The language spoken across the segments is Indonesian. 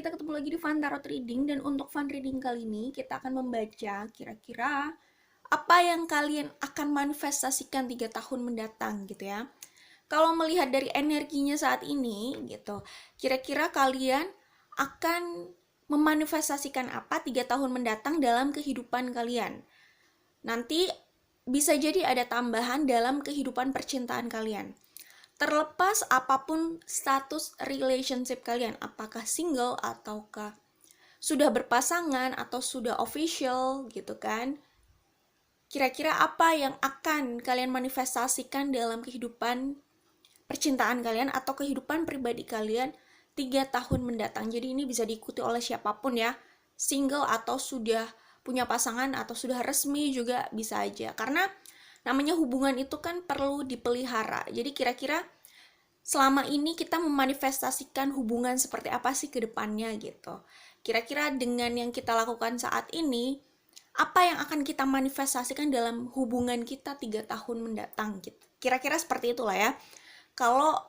kita ketemu lagi di Fun Tarot Reading, dan untuk Fun Reading kali ini kita akan membaca kira-kira apa yang kalian akan manifestasikan 3 tahun mendatang gitu ya. Kalau melihat dari energinya saat ini gitu, kira-kira kalian akan memanifestasikan apa 3 tahun mendatang dalam kehidupan kalian. Nanti bisa jadi ada tambahan dalam kehidupan percintaan kalian. Terlepas apapun status relationship kalian, apakah single ataukah sudah berpasangan atau sudah official gitu kan. Kira-kira apa yang akan kalian manifestasikan dalam kehidupan percintaan kalian atau kehidupan pribadi kalian 3 tahun mendatang. Jadi ini bisa diikuti oleh siapapun ya. Single atau sudah punya pasangan atau sudah resmi juga bisa aja. Karena namanya hubungan itu kan perlu dipelihara. Jadi kira-kira selama ini kita memanifestasikan hubungan seperti apa sih ke depannya gitu. Kira-kira dengan yang kita lakukan saat ini, apa yang akan kita manifestasikan dalam hubungan kita 3 tahun mendatang gitu. Kira-kira seperti itulah ya. Kalau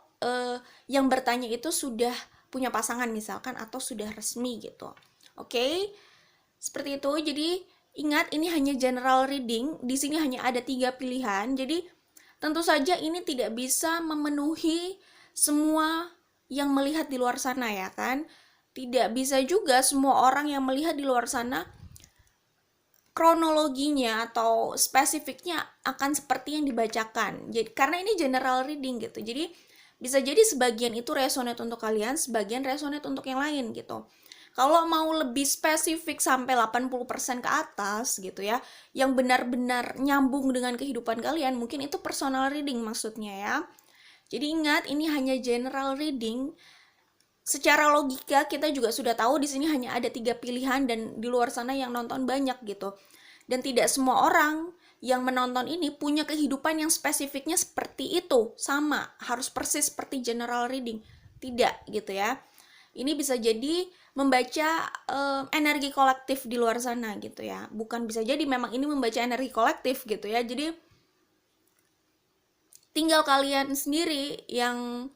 yang bertanya itu sudah punya pasangan misalkan atau sudah resmi gitu. Oke? Seperti itu. Jadi ingat, ini hanya general reading. Di sini hanya ada 3 pilihan. Jadi tentu saja ini tidak bisa memenuhi semua yang melihat di luar sana ya kan. Tidak bisa juga semua orang yang melihat di luar sana kronologinya atau spesifiknya akan seperti yang dibacakan. Jadi karena ini general reading gitu. Jadi bisa jadi sebagian itu resonate untuk kalian, sebagian resonate untuk yang lain gitu. Kalau mau lebih spesifik sampai 80% ke atas gitu ya, yang benar-benar nyambung dengan kehidupan kalian, mungkin itu personal reading maksudnya ya. Jadi ingat, ini hanya general reading. Secara logika kita juga sudah tahu di sini hanya ada 3 pilihan dan di luar sana yang nonton banyak gitu. Dan tidak semua orang yang menonton ini punya kehidupan yang spesifiknya seperti itu, sama, harus persis seperti general reading. Tidak gitu ya. Ini bisa jadi membaca energi kolektif di luar sana gitu ya. Bukan bisa jadi, memang ini membaca energi kolektif gitu ya. Jadi tinggal kalian sendiri yang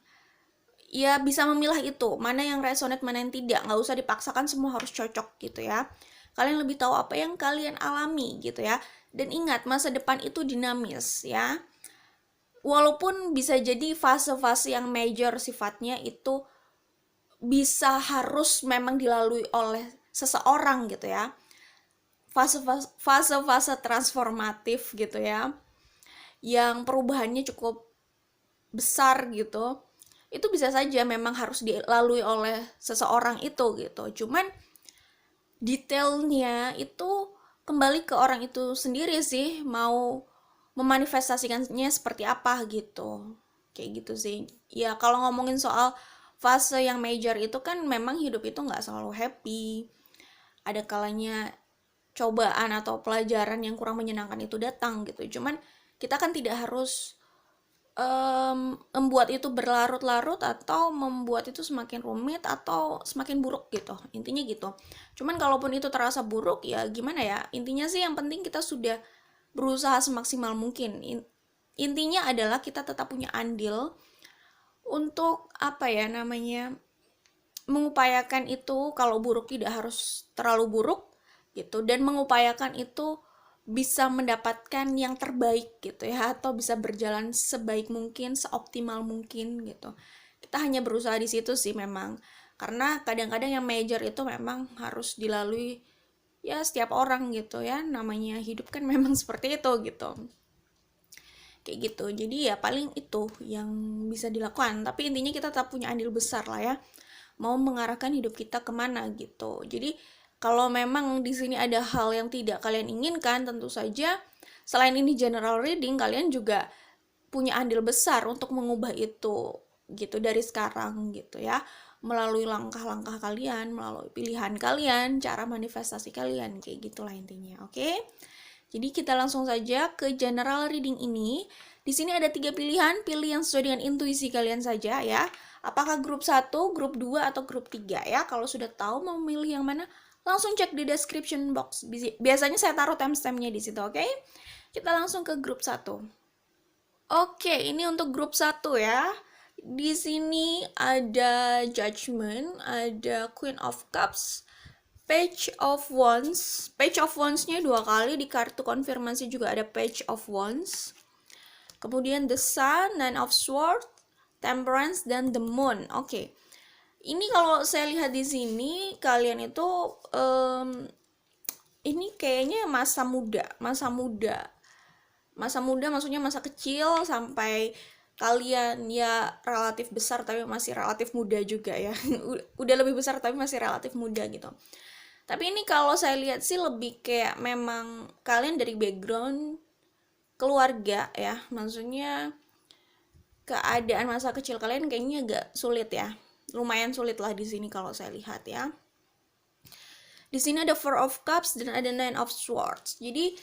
ya bisa memilah itu, mana yang resonate, mana yang tidak. Nggak usah dipaksakan semua harus cocok gitu ya. Kalian lebih tahu apa yang kalian alami gitu ya. Dan ingat, masa depan itu dinamis ya. Walaupun bisa jadi fase-fase yang major sifatnya itu bisa harus memang dilalui oleh seseorang gitu ya. Fase-fase transformatif gitu ya. Yang perubahannya cukup besar gitu. Itu bisa saja memang harus dilalui oleh seseorang itu gitu. Cuman detailnya itu kembali ke orang itu sendiri sih, mau memanifestasikannya seperti apa gitu. Kayak gitu sih. Ya kalau ngomongin soal fase yang major itu kan memang hidup itu nggak selalu happy. Ada kalanya cobaan atau pelajaran yang kurang menyenangkan itu datang gitu. Cuman kita kan tidak harus membuat itu berlarut-larut atau membuat itu semakin rumit atau semakin buruk gitu. Intinya gitu. Cuman kalaupun itu terasa buruk ya gimana ya. Intinya sih yang penting kita sudah berusaha semaksimal mungkin. Intinya adalah kita tetap punya andil untuk apa ya namanya, mengupayakan itu. Kalau buruk tidak harus terlalu buruk gitu, dan mengupayakan itu bisa mendapatkan yang terbaik gitu ya, atau bisa berjalan sebaik mungkin, seoptimal mungkin gitu. Kita hanya berusaha di situ sih memang, karena kadang-kadang yang major itu memang harus dilalui ya setiap orang gitu ya, namanya hidup kan memang seperti itu gitu. Kayak gitu. Jadi ya paling itu yang bisa dilakukan, tapi intinya kita tetap punya andil besar lah ya, mau mengarahkan hidup kita kemana gitu. Jadi kalau memang di sini ada hal yang tidak kalian inginkan, tentu saja selain ini general reading, kalian juga punya andil besar untuk mengubah itu gitu dari sekarang gitu ya, melalui langkah-langkah kalian, melalui pilihan kalian, cara manifestasi kalian, kayak gitulah intinya. Oke? Jadi kita langsung saja ke general reading ini. Di sini ada 3 pilihan, pilih yang sesuai dengan intuisi kalian saja ya. Apakah grup 1, grup 2, atau grup 3 ya. Kalau sudah tahu mau memilih yang mana, langsung cek di description box. Biasanya saya taruh timestamp-nya di situ, oke? Kita langsung ke grup 1. Oke, ini untuk grup 1 ya. di sini ada Judgment, ada Queen of Cups, Page of Wands. Page of Wands-nya 2 kali, di kartu konfirmasi juga ada Page of Wands. Kemudian The Sun, Nine of Swords, Temperance, dan The Moon. Oke. Ini kalau saya lihat di sini kalian itu ini kayaknya masa muda maksudnya masa kecil sampai kalian ya relatif besar tapi masih relatif muda juga ya. Udah lebih besar tapi masih relatif muda gitu. Tapi ini kalau saya lihat sih lebih kayak memang kalian dari background keluarga ya, maksudnya keadaan masa kecil kalian kayaknya agak sulit ya, lumayan sulit lah di sini kalau saya lihat ya. Di sini ada Four of Cups dan ada Nine of Swords. Jadi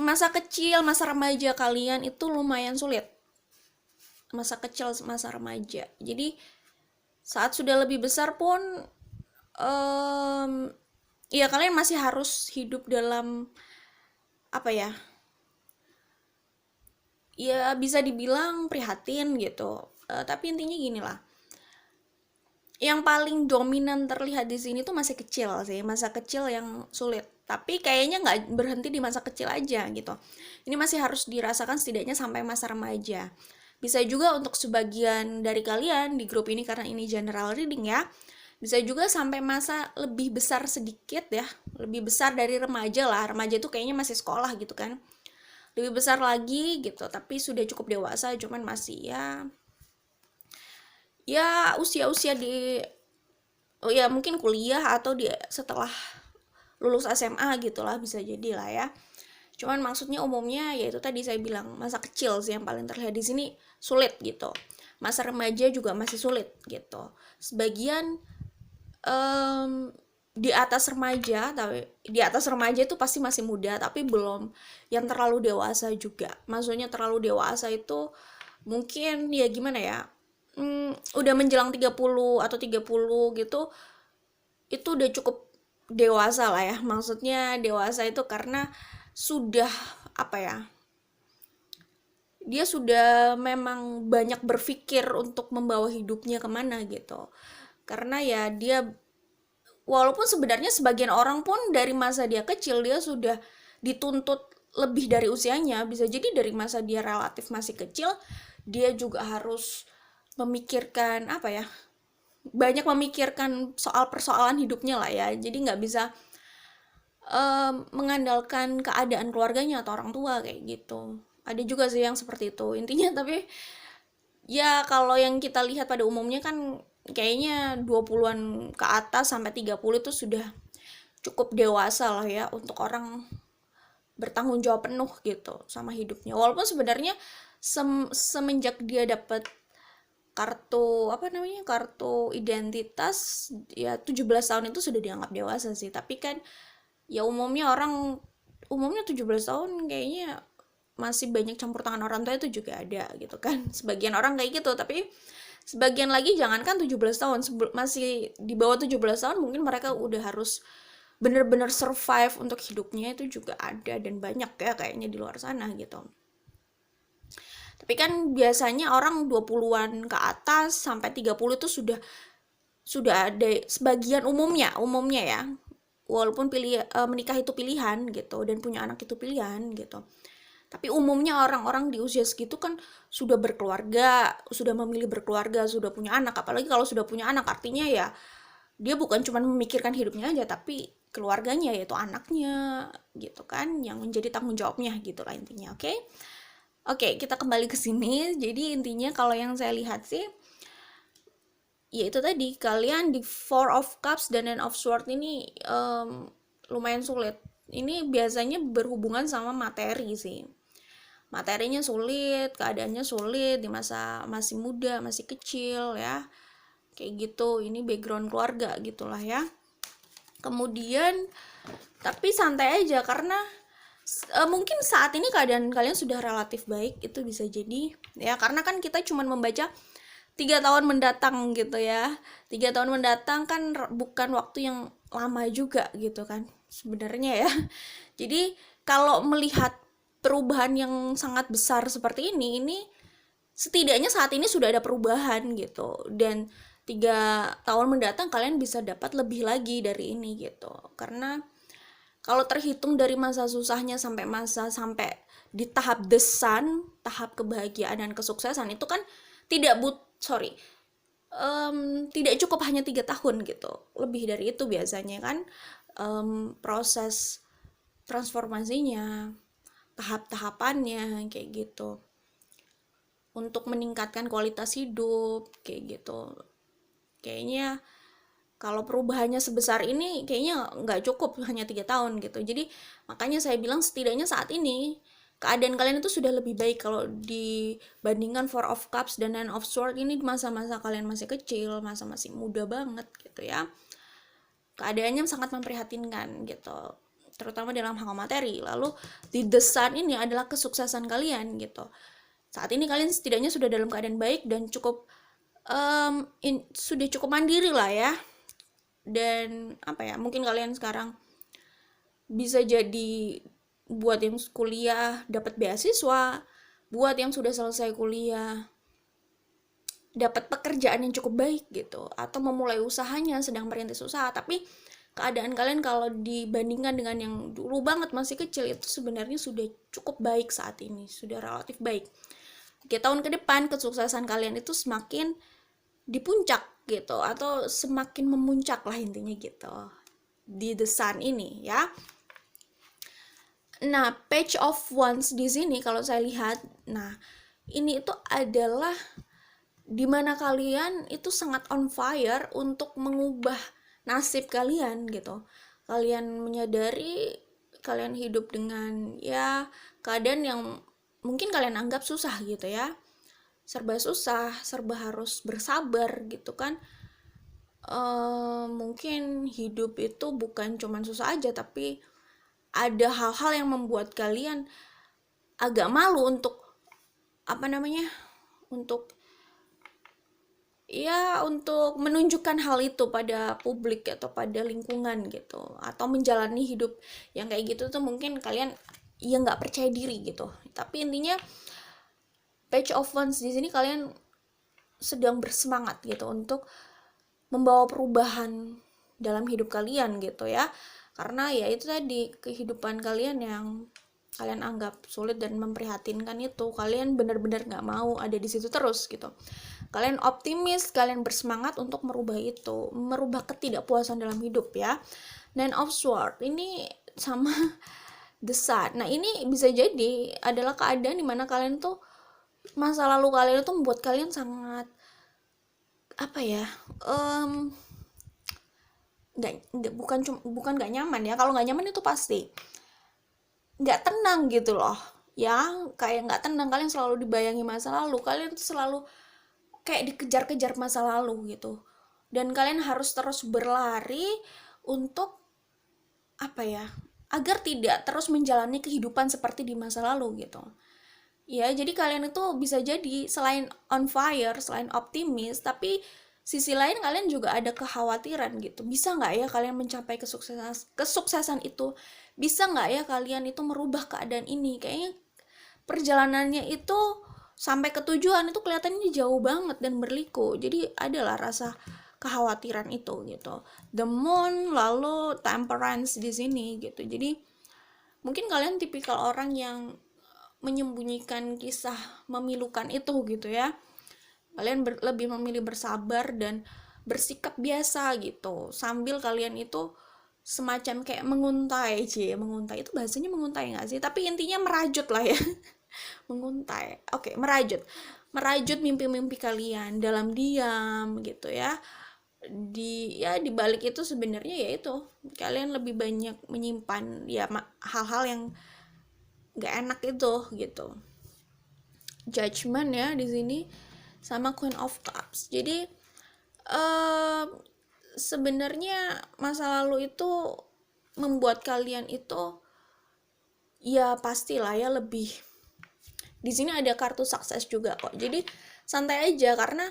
masa kecil, masa remaja kalian itu lumayan sulit. Masa kecil, masa remaja. Jadi saat sudah lebih besar pun ya kalian masih harus hidup dalam apa ya? Ya bisa dibilang prihatin gitu. Tapi intinya gini lah. Yang paling dominan terlihat di sini tuh masih kecil sih, masa kecil yang sulit. Tapi kayaknya nggak berhenti di masa kecil aja gitu. Ini masih harus dirasakan setidaknya sampai masa remaja. Bisa juga untuk sebagian dari kalian di grup ini karena ini general reading ya. Bisa juga sampai masa lebih besar sedikit ya, lebih besar dari remaja lah. Remaja itu kayaknya masih sekolah gitu kan. Lebih besar lagi gitu, tapi sudah cukup dewasa, cuman masih ya usia-usia di mungkin kuliah atau di setelah lulus SMA gitulah, bisa jadi lah ya. Cuman maksudnya umumnya yaitu tadi saya bilang masa kecil sih yang paling terlihat di sini sulit gitu. Masa remaja juga masih sulit gitu. Sebagian di atas remaja, tapi di atas remaja itu pasti masih muda tapi belum yang terlalu dewasa juga. Maksudnya terlalu dewasa itu mungkin ya gimana ya, udah menjelang 30 atau 30 gitu, itu udah cukup dewasa lah ya. Maksudnya dewasa itu karena sudah apa ya, dia sudah memang banyak berpikir untuk membawa hidupnya kemana gitu. Karena ya dia, walaupun sebenarnya sebagian orang pun dari masa dia kecil dia sudah dituntut lebih dari usianya. Bisa jadi dari masa dia relatif masih kecil dia juga harus memikirkan apa ya, banyak memikirkan soal persoalan hidupnya lah ya. Jadi nggak bisa mengandalkan keadaan keluarganya atau orang tua kayak gitu. Ada juga sih yang seperti itu intinya. Tapi ya kalau yang kita lihat pada umumnya kan kayaknya 20-an ke atas sampai 30 itu sudah cukup dewasa lah ya untuk orang bertanggung jawab penuh gitu sama hidupnya. Walaupun sebenarnya semenjak dia dapat kartu identitas ya 17 tahun itu sudah dianggap dewasa sih. Tapi kan ya umumnya 17 tahun kayaknya masih banyak campur tangan orang tua, itu juga ada gitu kan. Sebagian orang kayak gitu, tapi sebagian lagi jangankan 17 tahun, masih di bawah 17 tahun mungkin mereka udah harus bener-bener survive untuk hidupnya, itu juga ada dan banyak ya kayaknya di luar sana gitu. Tapi kan biasanya orang 20-an ke atas sampai 30 itu sudah ada sebagian umumnya ya. Walaupun menikah itu pilihan gitu dan punya anak itu pilihan gitu. Tapi umumnya orang-orang di usia segitu kan sudah berkeluarga, sudah memilih berkeluarga, sudah punya anak. Apalagi kalau sudah punya anak artinya ya dia bukan cuma memikirkan hidupnya aja tapi keluarganya, yaitu anaknya gitu kan, yang menjadi tanggung jawabnya gitu lah intinya. Oke, kita kembali ke sini. Jadi intinya kalau yang saya lihat sih, ya itu tadi, kalian di Four of Cups dan Nine of Swords ini lumayan sulit. Ini biasanya berhubungan sama materi sih. Materinya sulit, keadaannya sulit di masa masih muda, masih kecil ya. Kayak gitu, ini background keluarga gitulah ya. Kemudian, tapi santai aja karena mungkin saat ini keadaan kalian sudah relatif baik, itu bisa jadi ya, karena kan kita cuma membaca 3 tahun mendatang gitu ya. 3 tahun mendatang kan bukan waktu yang lama juga gitu kan sebenarnya ya. Jadi kalau melihat perubahan yang sangat besar seperti ini setidaknya saat ini sudah ada perubahan gitu, dan 3 tahun mendatang kalian bisa dapat lebih lagi dari ini gitu. Karena kalau terhitung dari masa susahnya sampai di tahap desan, tahap kebahagiaan dan kesuksesan itu kan tidak tidak cukup hanya 3 tahun gitu, lebih dari itu biasanya kan. Proses transformasinya, tahap-tahapannya kayak gitu, untuk meningkatkan kualitas hidup kayak gitu. Kayaknya kalau perubahannya sebesar ini kayaknya nggak cukup hanya 3 tahun gitu. Jadi makanya saya bilang setidaknya saat ini keadaan kalian itu sudah lebih baik kalau dibandingkan Four of Cups dan Nine of Swords ini, masa-masa kalian masih kecil, masa masih muda banget gitu ya. Keadaannya sangat memprihatinkan gitu, terutama dalam hal materi. Lalu di The Sun ini adalah kesuksesan kalian gitu. Saat ini kalian setidaknya sudah dalam keadaan baik dan cukup sudah cukup mandiri lah ya. Dan apa ya, mungkin kalian sekarang bisa jadi buat yang kuliah dapat beasiswa, buat yang sudah selesai kuliah dapat pekerjaan yang cukup baik gitu, atau memulai usahanya, sedang merintis usaha. Tapi keadaan kalian kalau dibandingkan dengan yang dulu banget masih kecil itu sebenarnya sudah cukup baik saat ini, sudah relatif baik. 3 tahun ke depan kesuksesan kalian itu semakin di puncak gitu, atau semakin memuncak lah intinya gitu di The Sun ini ya. Nah, Page of Wands di sini kalau saya lihat, nah ini itu adalah dimana kalian itu sangat on fire untuk mengubah nasib kalian gitu. Kalian menyadari kalian hidup dengan ya keadaan yang mungkin kalian anggap susah gitu ya, serba susah, serba harus bersabar gitu kan. Mungkin hidup itu bukan cuman susah aja, tapi ada hal-hal yang membuat kalian agak malu untuk apa namanya, untuk ya untuk menunjukkan hal itu pada publik atau pada lingkungan gitu, atau menjalani hidup yang kayak gitu tuh mungkin kalian ya nggak percaya diri gitu. Tapi intinya Page of Wands di sini kalian sedang bersemangat gitu untuk membawa perubahan dalam hidup kalian gitu ya. Karena ya itu tadi, kehidupan kalian yang kalian anggap sulit dan memprihatinkan itu, kalian benar-benar nggak mau ada di situ terus gitu. Kalian optimis, kalian bersemangat untuk merubah itu, merubah ketidakpuasan dalam hidup ya. Nine of Swords ini sama The Sun. Nah ini bisa jadi adalah keadaan dimana kalian tuh, masa lalu kalian itu membuat kalian sangat apa ya, bukan nggak nyaman ya. Kalau nggak nyaman itu pasti nggak tenang gitu loh ya, kayak nggak tenang, kalian selalu dibayangi masa lalu, kalian selalu kayak dikejar-kejar masa lalu gitu, dan kalian harus terus berlari untuk apa ya, agar tidak terus menjalani kehidupan seperti di masa lalu gitu ya. Jadi kalian itu bisa jadi selain on fire, selain optimis, tapi sisi lain kalian juga ada kekhawatiran gitu. Bisa nggak ya kalian mencapai kesuksesan itu? Bisa nggak ya kalian itu merubah keadaan ini? Kayaknya perjalanannya itu sampai ke tujuan itu kelihatannya jauh banget dan berliku. Jadi adalah rasa kekhawatiran itu gitu. The Moon, lalu Temperance di sini gitu. Jadi mungkin kalian tipikal orang yang menyembunyikan kisah memilukan itu gitu ya. Kalian lebih memilih bersabar dan bersikap biasa gitu, sambil kalian itu semacam kayak menguntai. Menguntai itu bahasanya menguntai nggak sih, tapi intinya merajut lah ya. Menguntai, oke, merajut mimpi-mimpi kalian dalam diam gitu ya. Di balik itu sebenarnya ya itu kalian lebih banyak menyimpan ya hal-hal yang gak enak itu gitu. Judgment ya di sini sama Queen of Cups. Jadi sebenarnya masa lalu itu membuat kalian itu ya pastilah ya lebih. Di sini ada kartu sukses juga kok. Jadi santai aja, karena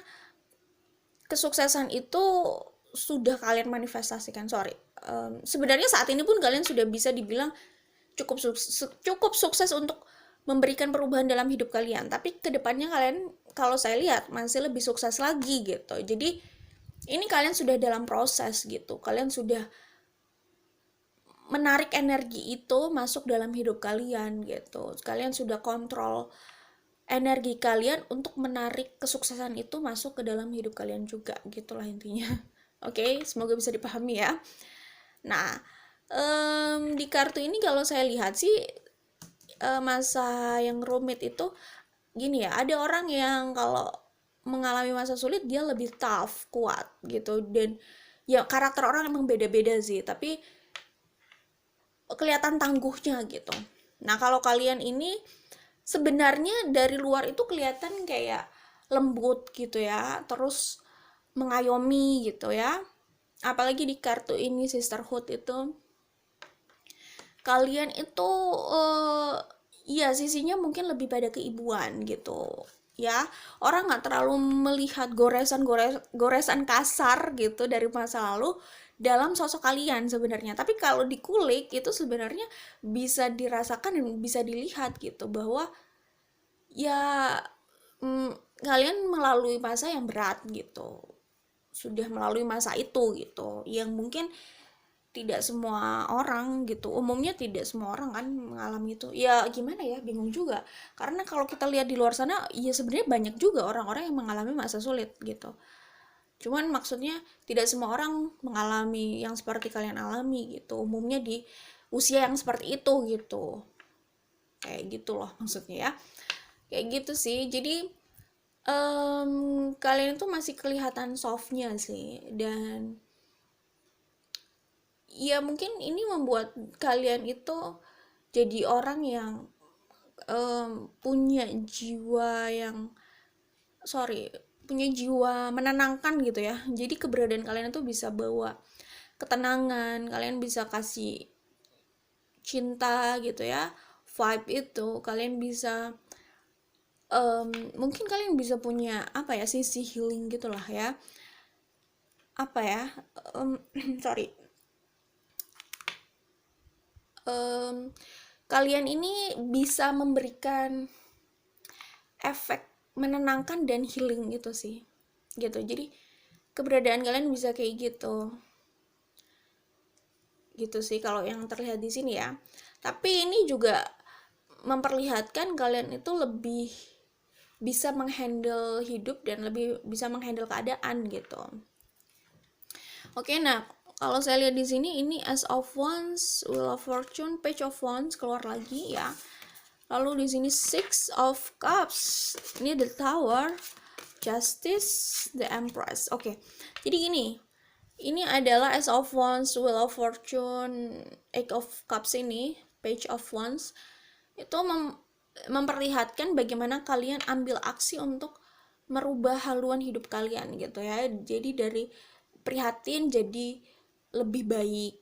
kesuksesan itu sudah kalian manifestasikan. Sebenarnya saat ini pun kalian sudah bisa dibilang cukup sukses untuk memberikan perubahan dalam hidup kalian. Tapi kedepannya kalian kalau saya lihat masih lebih sukses lagi gitu. Jadi ini kalian sudah dalam proses gitu, kalian sudah menarik energi itu masuk dalam hidup kalian gitu, kalian sudah kontrol energi kalian untuk menarik kesuksesan itu masuk ke dalam hidup kalian juga, gitulah intinya. Oke, semoga bisa dipahami ya. Nah, di kartu ini kalau saya lihat sih masa yang rumit itu gini ya, ada orang yang kalau mengalami masa sulit dia lebih tough, kuat gitu, dan ya karakter orang emang beda-beda sih, tapi kelihatan tangguhnya gitu. Nah, kalau kalian ini sebenarnya dari luar itu kelihatan kayak lembut gitu ya, terus mengayomi gitu ya. Apalagi di kartu ini sisterhood itu kalian itu ya sisinya mungkin lebih pada keibuan gitu ya. Orang nggak terlalu melihat goresan kasar gitu dari masa lalu dalam sosok kalian sebenarnya, tapi kalau dikulik itu sebenarnya bisa dirasakan dan bisa dilihat gitu bahwa ya kalian melalui masa yang berat gitu, sudah melalui masa itu gitu, yang mungkin tidak semua orang gitu, umumnya tidak semua orang kan mengalami itu. Ya gimana ya, bingung juga, karena kalau kita lihat di luar sana ya sebenarnya banyak juga orang-orang yang mengalami masa sulit gitu, cuman maksudnya tidak semua orang mengalami yang seperti kalian alami gitu, umumnya di usia yang seperti itu gitu, kayak gitu loh maksudnya ya, kayak gitu sih. Jadi kalian itu masih kelihatan softnya sih, dan ya mungkin ini membuat kalian itu jadi orang yang punya jiwa yang punya jiwa menenangkan gitu ya. Jadi keberadaan kalian itu bisa bawa ketenangan, kalian bisa kasih cinta gitu ya, vibe itu kalian bisa mungkin kalian bisa punya apa ya, sisi healing gitulah ya, apa ya, sorry, kalian ini bisa memberikan efek menenangkan dan healing gitu sih gitu. Jadi keberadaan kalian bisa kayak gitu sih kalau yang terlihat di sini ya. Tapi ini juga memperlihatkan kalian itu lebih bisa menghandle hidup dan lebih bisa menghandle keadaan gitu. Oke, nah kalau saya lihat di sini ini As of Wands, Wheel of Fortune, Page of Wands keluar lagi ya. Lalu di sini Six of Cups, ini The Tower, Justice, The Empress. Oke, jadi gini, ini adalah As of Wands, Wheel of Fortune, Eight of Cups ini, Page of Wands itu memperlihatkan bagaimana kalian ambil aksi untuk merubah haluan hidup kalian gitu ya. Jadi dari prihatin jadi lebih baik,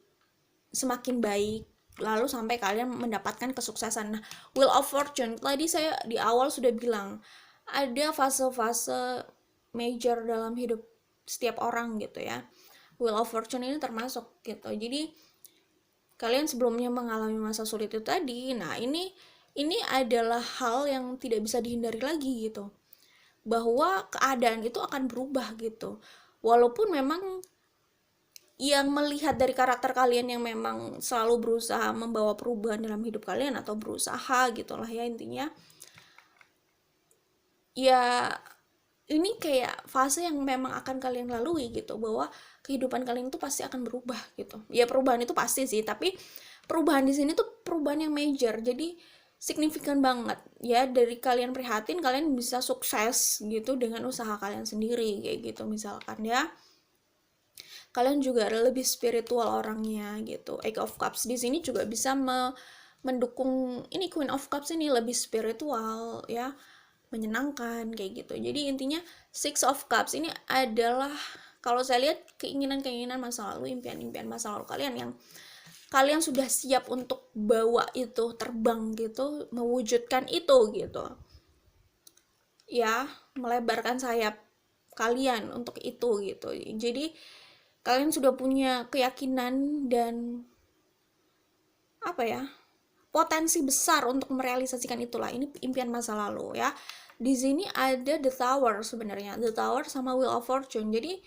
semakin baik, lalu sampai kalian mendapatkan kesuksesan. Nah, Wheel of Fortune tadi saya di awal sudah bilang ada fase-fase major dalam hidup setiap orang gitu ya. Wheel of Fortune ini termasuk gitu. Jadi kalian sebelumnya mengalami masa sulit itu tadi, nah ini adalah hal yang tidak bisa dihindari lagi gitu, bahwa keadaan itu akan berubah gitu. Walaupun memang yang melihat dari karakter kalian yang memang selalu berusaha membawa perubahan dalam hidup kalian atau berusaha gitulah ya intinya, ya ini kayak fase yang memang akan kalian lalui gitu, bahwa kehidupan kalian itu pasti akan berubah gitu. Ya perubahan itu pasti sih, tapi perubahan di sini tuh perubahan yang major, jadi signifikan banget ya. Dari kalian prihatin, kalian bisa sukses gitu dengan usaha kalian sendiri kayak gitu misalkan ya. Kalian juga lebih spiritual orangnya gitu. Eight of Cups di sini juga bisa mendukung ini Queen of Cups ini, lebih spiritual ya, menyenangkan kayak gitu. Jadi intinya Six of Cups ini adalah kalau saya lihat keinginan-keinginan masa lalu, impian-impian masa lalu kalian yang kalian sudah siap untuk bawa itu terbang gitu, mewujudkan itu gitu ya, melebarkan sayap kalian untuk itu gitu. Jadi kalian sudah punya keyakinan dan apa ya, potensi besar untuk merealisasikan itulah. Ini impian masa lalu ya. Di sini ada The Tower sebenarnya, The Tower sama Wheel of Fortune. Jadi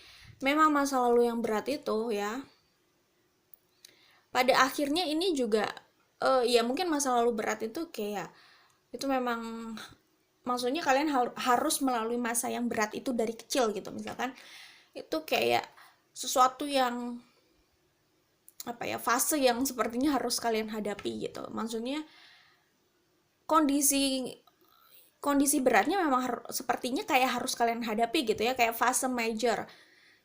memang masa lalu yang berat itu ya. Pada akhirnya ini juga ya mungkin masa lalu berat itu kayak itu memang maksudnya kalian harus melalui masa yang berat itu dari kecil gitu misalkan. Itu kayak sesuatu yang apa ya, fase yang sepertinya harus kalian hadapi gitu. Maksudnya kondisi kondisi beratnya memang sepertinya kayak harus kalian hadapi gitu ya, kayak fase major.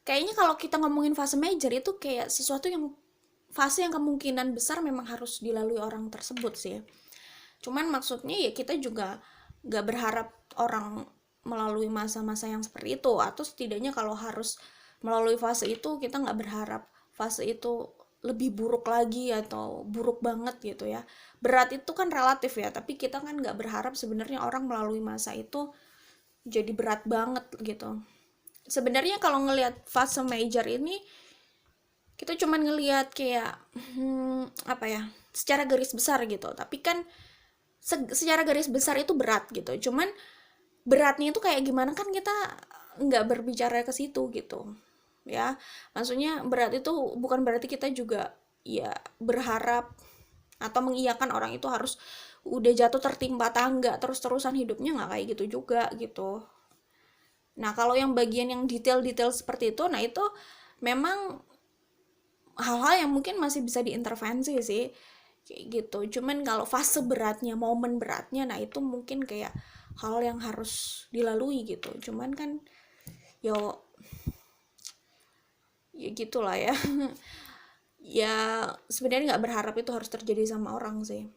Kayaknya kalau kita ngomongin fase major itu kayak sesuatu yang fase yang kemungkinan besar memang harus dilalui orang tersebut sih. Cuman maksudnya ya kita juga gak berharap orang melalui masa-masa yang seperti itu, atau setidaknya kalau harus melalui fase itu kita gak berharap fase itu lebih buruk lagi atau buruk banget gitu ya. Berat itu kan relatif ya, tapi kita kan gak berharap sebenarnya orang melalui masa itu jadi berat banget gitu. Sebenarnya kalau ngelihat fase major ini kita cuman ngelihat kayak apa ya, secara garis besar gitu, tapi kan secara garis besar itu berat gitu. Cuman beratnya itu kayak gimana kan kita nggak berbicara ke situ gitu ya. Maksudnya berat itu bukan berarti kita juga ya berharap atau mengiyakan orang itu harus udah jatuh tertimpa tangga terus-terusan hidupnya, nggak kayak gitu juga gitu. Nah kalau yang bagian yang detail-detail seperti itu, nah itu memang hal-hal yang mungkin masih bisa diintervensi sih kayak gitu. Cuman kalau fase beratnya, momen beratnya, nah itu mungkin kayak hal yang harus dilalui gitu. Cuman kan yo ya gitulah ya. Ya sebenarnya nggak berharap itu harus terjadi sama orang sih.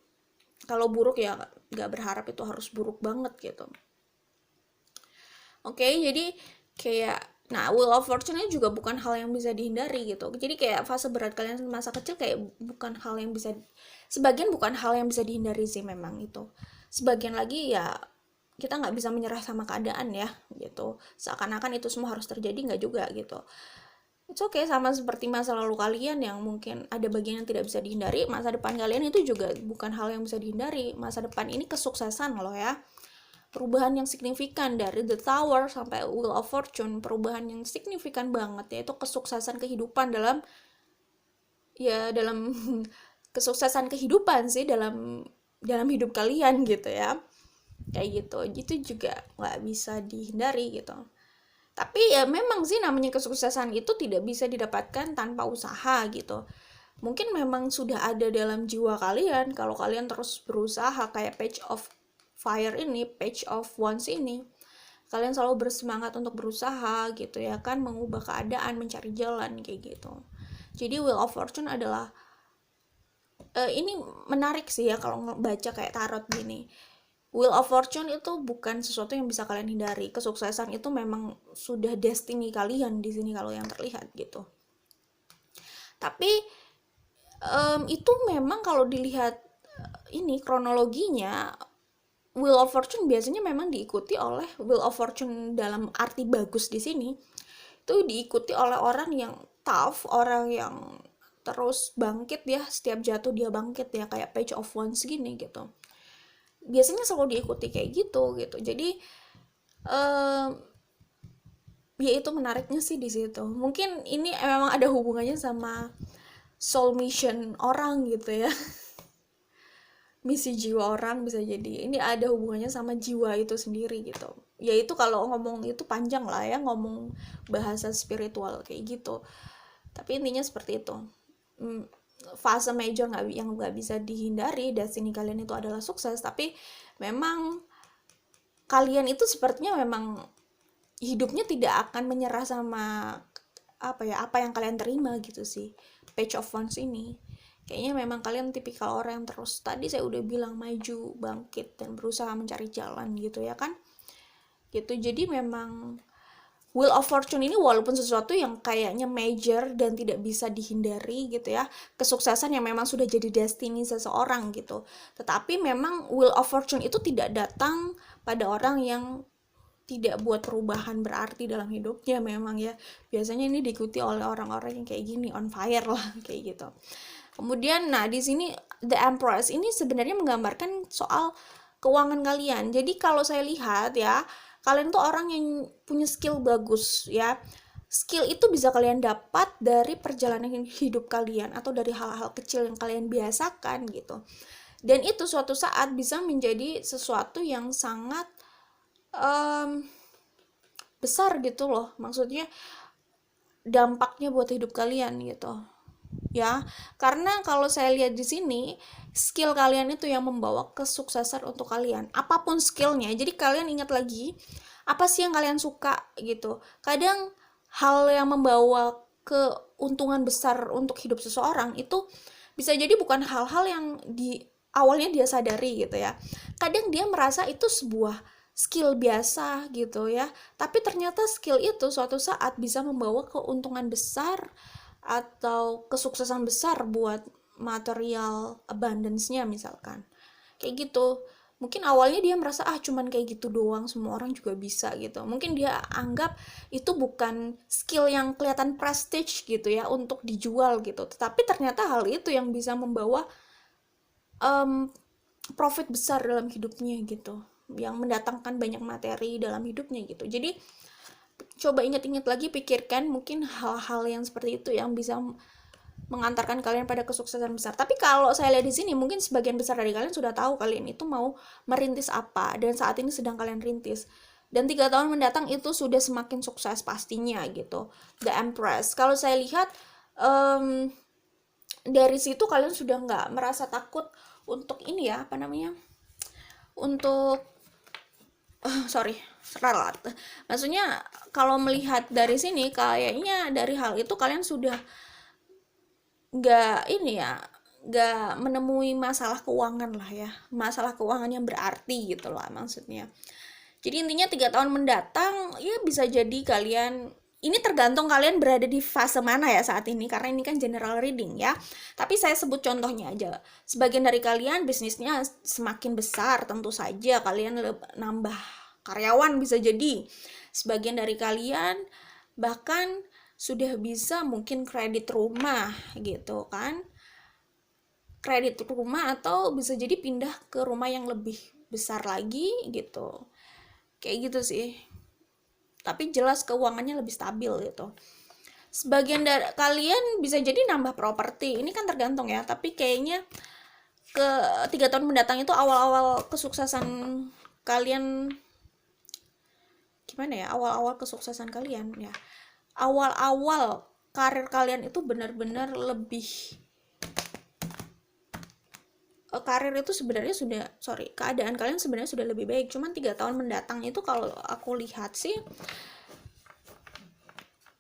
Kalau buruk ya nggak berharap itu harus buruk banget gitu. Oke, jadi kayak nah Wheel of Fortune juga bukan hal yang bisa dihindari gitu. Jadi kayak fase berat kalian masa kecil kayak bukan hal yang bisa, sebagian bukan hal yang bisa dihindari sih memang itu. Sebagian lagi ya kita nggak bisa menyerah sama keadaan ya gitu. Seakan-akan itu semua harus terjadi, nggak juga gitu. It's okay, sama seperti masa lalu kalian yang mungkin ada bagian yang tidak bisa dihindari, masa depan kalian itu juga bukan hal yang bisa dihindari. Masa depan ini kesuksesan loh ya. Perubahan yang signifikan dari The Tower sampai Wheel of Fortune, perubahan yang signifikan banget, yaitu kesuksesan kehidupan dalam kesuksesan kehidupan sih dalam hidup kalian gitu ya, kayak gitu. Itu juga nggak bisa dihindari gitu. Tapi ya memang sih namanya kesuksesan itu tidak bisa didapatkan tanpa usaha gitu. Mungkin memang sudah ada dalam jiwa kalian kalau kalian terus berusaha, kayak Page of Fire ini, Page of Wands ini. Kalian selalu bersemangat untuk berusaha gitu ya kan, mengubah keadaan, mencari jalan kayak gitu. Jadi Wheel of Fortune adalah ini menarik sih ya kalau baca kayak tarot gini. Wheel of Fortune itu bukan sesuatu yang bisa kalian hindari. Kesuksesan itu memang sudah destiny kalian di sini kalau yang terlihat gitu. Tapi itu memang kalau dilihat ini kronologinya, Wheel of Fortune biasanya memang diikuti oleh Wheel of Fortune dalam arti bagus di sini. Itu diikuti oleh orang yang tough, orang yang terus bangkit ya, setiap jatuh dia bangkit ya, kayak Page of Wands gini gitu. Biasanya selalu diikuti kayak gitu. Jadi ya itu menariknya sih di situ. Mungkin ini memang ada hubungannya sama soul mission orang gitu ya. Misi jiwa orang bisa jadi. Ini ada hubungannya sama jiwa itu sendiri gitu. Ya itu kalau ngomong itu panjang lah ya, ngomong bahasa spiritual kayak gitu. Tapi intinya seperti itu. Fase major yang nggak bisa dihindari, destiny kalian itu adalah sukses. Tapi memang kalian itu sepertinya memang hidupnya tidak akan menyerah sama apa yang kalian terima gitu sih. Page of Wands ini kayaknya memang kalian tipikal orang yang terus, tadi saya udah bilang, maju, bangkit, dan berusaha mencari jalan gitu ya kan gitu. Jadi memang Wheel of Fortune ini walaupun sesuatu yang kayaknya major dan tidak bisa dihindari gitu ya, kesuksesan yang memang sudah jadi destiny seseorang gitu, tetapi memang Wheel of Fortune itu tidak datang pada orang yang tidak buat perubahan berarti dalam hidupnya memang ya. Biasanya ini diikuti oleh orang-orang yang kayak gini, on fire lah kayak gitu. Kemudian nah di sini The Empress ini sebenarnya menggambarkan soal keuangan kalian. Jadi kalau saya lihat ya, kalian tuh orang yang punya skill bagus ya. Skill itu bisa kalian dapat dari perjalanan hidup kalian atau dari hal-hal kecil yang kalian biasakan gitu. Dan itu suatu saat bisa menjadi sesuatu yang sangat besar gitu loh. Maksudnya dampaknya buat hidup kalian gitu. Ya, karena kalau saya lihat di sini, skill kalian itu yang membawa kesuksesan untuk kalian. Apapun skillnya. Jadi kalian ingat lagi, apa sih yang kalian suka gitu. Kadang hal yang membawa keuntungan besar untuk hidup seseorang itu bisa jadi bukan hal-hal yang di awalnya dia sadari gitu ya. Kadang dia merasa itu sebuah skill biasa gitu ya, tapi ternyata skill itu suatu saat bisa membawa keuntungan besar atau kesuksesan besar buat material abundance-nya misalkan. Kayak gitu. Mungkin awalnya dia merasa cuman kayak gitu doang, semua orang juga bisa gitu. Mungkin dia anggap itu bukan skill yang kelihatan prestige gitu ya untuk dijual gitu. Tetapi ternyata hal itu yang bisa membawa profit besar dalam hidupnya gitu. Yang mendatangkan banyak materi dalam hidupnya gitu. Jadi coba ingat-ingat lagi, pikirkan mungkin hal-hal yang seperti itu yang bisa mengantarkan kalian pada kesuksesan besar. Tapi kalau saya lihat di sini, mungkin sebagian besar dari kalian sudah tahu kalian itu mau merintis apa, dan saat ini sedang kalian rintis. Dan 3 tahun mendatang itu sudah semakin sukses pastinya gitu. The Empress. Kalau saya lihat dari situ kalian sudah nggak merasa takut untuk ini ya, apa namanya? Untuk ralat. Maksudnya kalau melihat dari sini kayaknya dari hal itu kalian sudah nggak menemui masalah keuangan lah ya, masalah keuangan yang berarti gitu lah maksudnya. Jadi intinya 3 tahun mendatang ya bisa jadi kalian, ini tergantung kalian berada di fase mana ya saat ini, karena ini kan general reading ya. Tapi saya sebut contohnya aja. Sebagian dari kalian bisnisnya semakin besar, tentu saja kalian nambah karyawan bisa jadi. Sebagian dari kalian bahkan sudah bisa mungkin kredit rumah gitu kan. Kredit rumah atau bisa jadi pindah ke rumah yang lebih besar lagi gitu. Kayak gitu sih. Tapi jelas keuangannya lebih stabil gitu. Sebagian dari kalian bisa jadi nambah properti. Ini kan tergantung ya, tapi kayaknya ke 3 tahun mendatang itu awal-awal kesuksesan kalian, gimana ya, awal-awal kesuksesan kalian ya, awal-awal karir kalian itu benar-benar lebih, karir itu sebenarnya sudah, keadaan kalian sebenarnya sudah lebih baik. Cuman 3 tahun mendatang itu kalau aku lihat sih,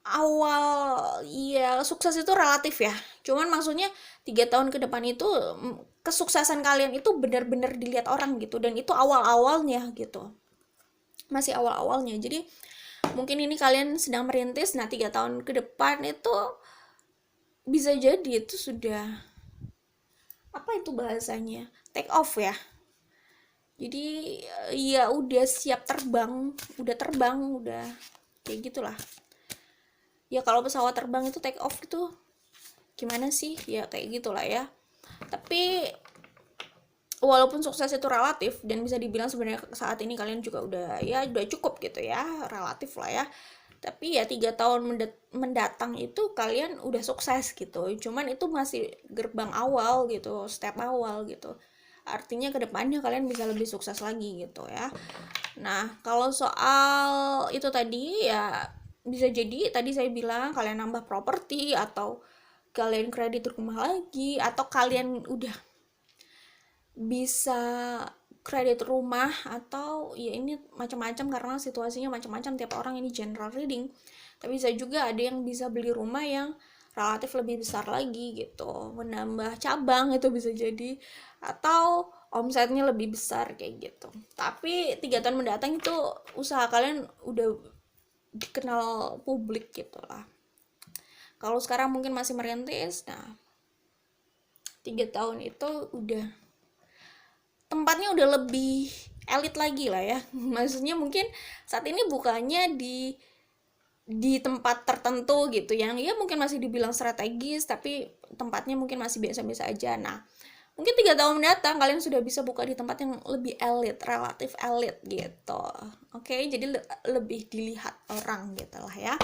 awal ya sukses itu relatif ya. Cuman maksudnya 3 tahun ke depan itu kesuksesan kalian itu benar-benar dilihat orang gitu, dan itu awal-awalnya gitu. Masih awal-awalnya. Jadi mungkin ini kalian sedang merintis, nah 3 tahun ke depan itu bisa jadi itu sudah, apa itu bahasanya, take off ya. Jadi ya udah siap terbang, udah kayak gitulah. Ya kalau pesawat terbang itu take off itu gimana sih? Ya kayak gitulah ya. Tapi walaupun sukses itu relatif dan bisa dibilang sebenarnya saat ini kalian juga udah cukup gitu ya, relatif lah ya. Tapi ya 3 tahun mendatang itu kalian udah sukses gitu. Cuman itu masih gerbang awal gitu, step awal gitu. Artinya kedepannya kalian bisa lebih sukses lagi gitu ya. Nah kalau soal itu tadi ya bisa jadi tadi saya bilang kalian nambah properti, atau kalian kredit rumah lagi, atau kalian udah bisa kredit rumah, atau ya ini macam-macam karena situasinya macam-macam, tiap orang, ini general reading. Tapi bisa juga ada yang bisa beli rumah yang relatif lebih besar lagi gitu, menambah cabang itu bisa jadi, atau omsetnya lebih besar kayak gitu. Tapi 3 tahun mendatang itu usaha kalian udah dikenal publik gitu lah. Kalau sekarang mungkin masih merintis, nah 3 tahun itu udah tempatnya udah lebih elit lagi lah ya. Maksudnya mungkin saat ini bukannya di tempat tertentu gitu yang ya mungkin masih dibilang strategis, tapi tempatnya mungkin masih biasa-biasa aja. Nah mungkin 3 tahun mendatang kalian sudah bisa buka di tempat yang lebih elit, relatif elit gitu. Oke, jadi lebih dilihat orang gitu lah ya.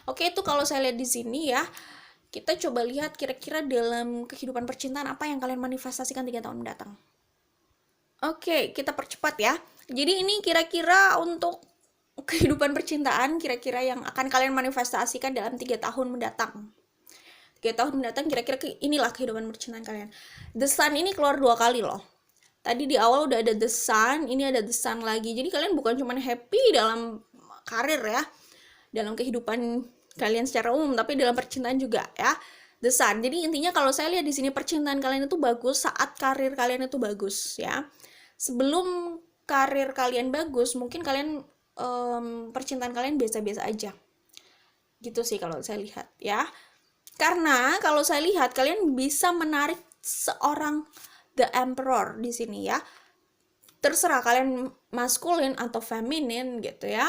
Oke, itu kalau saya lihat di sini ya. Kita coba lihat kira-kira dalam kehidupan percintaan apa yang kalian manifestasikan 3 tahun mendatang. Oke, kita percepat ya. Jadi ini kira-kira untuk kehidupan percintaan kira-kira yang akan kalian manifestasikan dalam 3 tahun mendatang. 3 tahun mendatang kira-kira inilah kehidupan percintaan kalian. The Sun ini keluar 2 kali loh. Tadi di awal udah ada The Sun, ini ada The Sun lagi. Jadi kalian bukan cuma happy dalam karir ya, dalam kehidupan kalian secara umum, tapi dalam percintaan juga ya. The Sun. Jadi intinya kalau saya lihat di sini percintaan kalian itu bagus saat karir kalian itu bagus ya. Sebelum karir kalian bagus, mungkin kalian percintaan kalian biasa-biasa aja. Gitu sih kalau saya lihat ya. Karena kalau saya lihat kalian bisa menarik seorang the emperor di sini ya. Terserah kalian maskulin atau feminin gitu ya.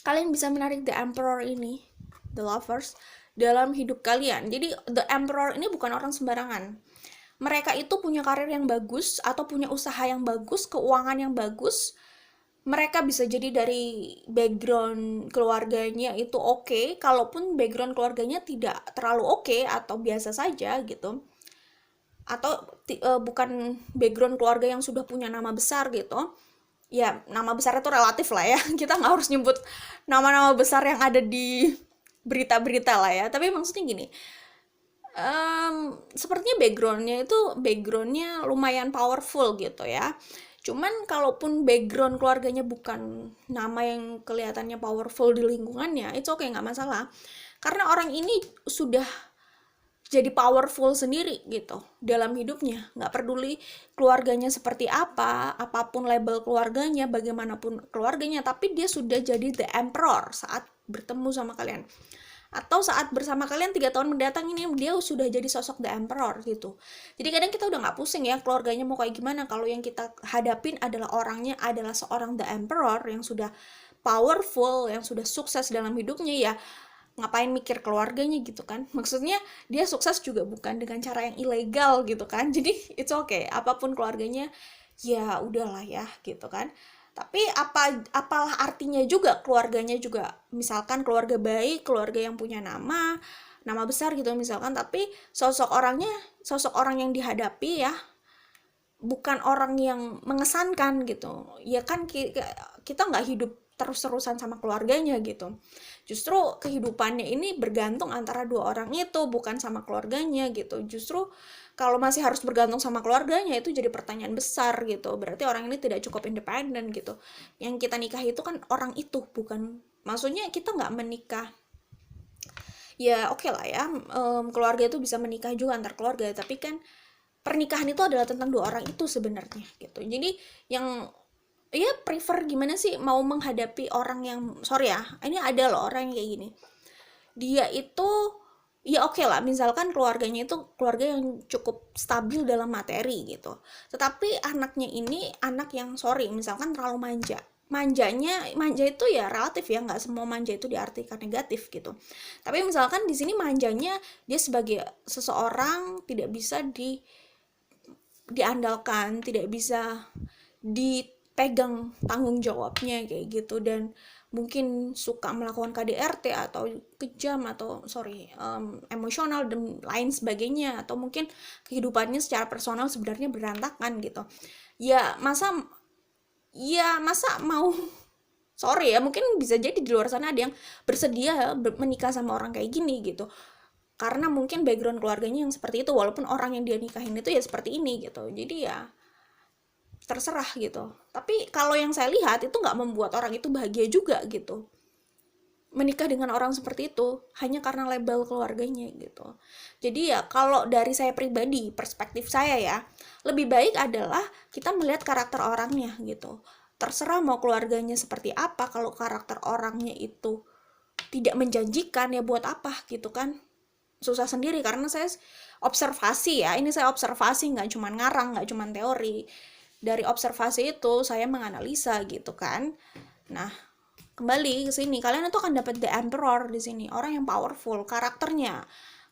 Kalian bisa menarik the emperor ini, the lovers, dalam hidup kalian. Jadi the emperor ini bukan orang sembarangan. Mereka itu punya karir yang bagus atau punya usaha yang bagus, keuangan yang bagus. Mereka bisa jadi dari background keluarganya itu oke, kalaupun background keluarganya tidak terlalu oke atau biasa saja gitu. Atau bukan background keluarga yang sudah punya nama besar gitu. Ya, nama besar itu relatif lah ya. Kita nggak harus nyebut nama-nama besar yang ada di berita-berita lah ya. Tapi maksudnya gini, sepertinya backgroundnya lumayan powerful gitu ya. Cuman kalaupun background keluarganya bukan nama yang kelihatannya powerful di lingkungannya, itu oke, nggak masalah. Karena orang ini sudah jadi powerful sendiri gitu dalam hidupnya. Nggak peduli keluarganya seperti apa, apapun label keluarganya, bagaimanapun keluarganya, tapi dia sudah jadi the emperor saat bertemu sama kalian. Atau saat bersama kalian 3 tahun mendatang ini dia sudah jadi sosok the emperor gitu. Jadi kadang kita udah nggak pusing ya keluarganya mau kayak gimana, kalau yang kita hadapin adalah orangnya adalah seorang the emperor yang sudah powerful, yang sudah sukses dalam hidupnya ya. Ngapain mikir keluarganya gitu kan, maksudnya dia sukses juga bukan dengan cara yang ilegal gitu kan. Jadi it's okay apapun keluarganya, ya udahlah ya gitu kan. Tapi apalah artinya juga keluarganya juga, misalkan keluarga baik, keluarga yang punya nama besar gitu misalkan, tapi sosok orang yang dihadapi ya bukan orang yang mengesankan gitu ya kan. Kita nggak hidup terus-terusan sama keluarganya gitu. Justru kehidupannya ini bergantung antara dua orang itu, bukan sama keluarganya gitu. Justru kalau masih harus bergantung sama keluarganya itu jadi pertanyaan besar gitu. Berarti orang ini tidak cukup independen gitu. Yang kita nikahi itu kan orang itu, bukan, maksudnya kita nggak menikah. Ya oke lah ya, keluarga itu bisa menikah juga antar keluarga, tapi kan pernikahan itu adalah tentang dua orang itu sebenarnya gitu. Jadi yang ya prefer gimana sih mau menghadapi orang yang, sorry ya, ini ada loh orang yang kayak gini. Dia itu ya oke lah, misalkan keluarganya itu keluarga yang cukup stabil dalam materi gitu. Tetapi anaknya ini anak yang sorry, misalkan terlalu manja. Manja itu ya relatif ya, nggak semua manja itu diartikan negatif gitu. Tapi misalkan di sini manjanya dia sebagai seseorang tidak bisa diandalkan, tidak bisa dipegang tanggung jawabnya kayak gitu, dan mungkin suka melakukan KDRT atau kejam atau emosional dan lain sebagainya, atau mungkin kehidupannya secara personal sebenarnya berantakan gitu. Ya masa mau sorry ya, mungkin bisa jadi di luar sana ada yang bersedia menikah sama orang kayak gini gitu, karena mungkin background keluarganya yang seperti itu, walaupun orang yang dia nikahin itu ya seperti ini gitu. Jadi ya terserah gitu. Tapi kalau yang saya lihat itu nggak membuat orang itu bahagia juga gitu, menikah dengan orang seperti itu hanya karena label keluarganya gitu. Jadi ya kalau dari saya pribadi, perspektif saya ya, lebih baik adalah kita melihat karakter orangnya gitu. Terserah mau keluarganya seperti apa, kalau karakter orangnya itu tidak menjanjikan ya buat apa gitu kan. Susah sendiri, karena saya observasi ya, ini saya observasi, nggak cuma ngarang, nggak cuma teori. Dari observasi itu saya menganalisa gitu kan. Nah, kembali ke sini, kalian itu akan dapat the emperor di sini, orang yang powerful karakternya.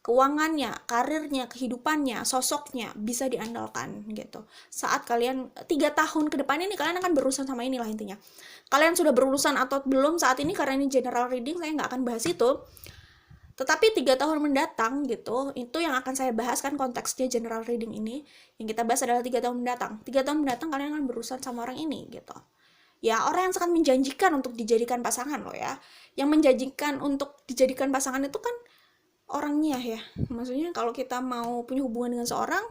keuangannya, karirnya, kehidupannya, sosoknya bisa diandalkan gitu. Saat kalian 3 tahun ke depan ini kalian akan berurusan sama inilah intinya. Kalian sudah berurusan atau belum saat ini, karena ini general reading, saya nggak akan bahas itu. Tetapi 3 tahun mendatang gitu, itu yang akan saya bahas kan konteksnya general reading ini. Yang kita bahas adalah 3 tahun mendatang. 3 tahun mendatang kalian akan berurusan sama orang ini gitu. Ya, orang yang sangat menjanjikan untuk dijadikan pasangan loh ya. Yang menjanjikan untuk dijadikan pasangan itu kan orangnya ya. Maksudnya kalau kita mau punya hubungan dengan seorang,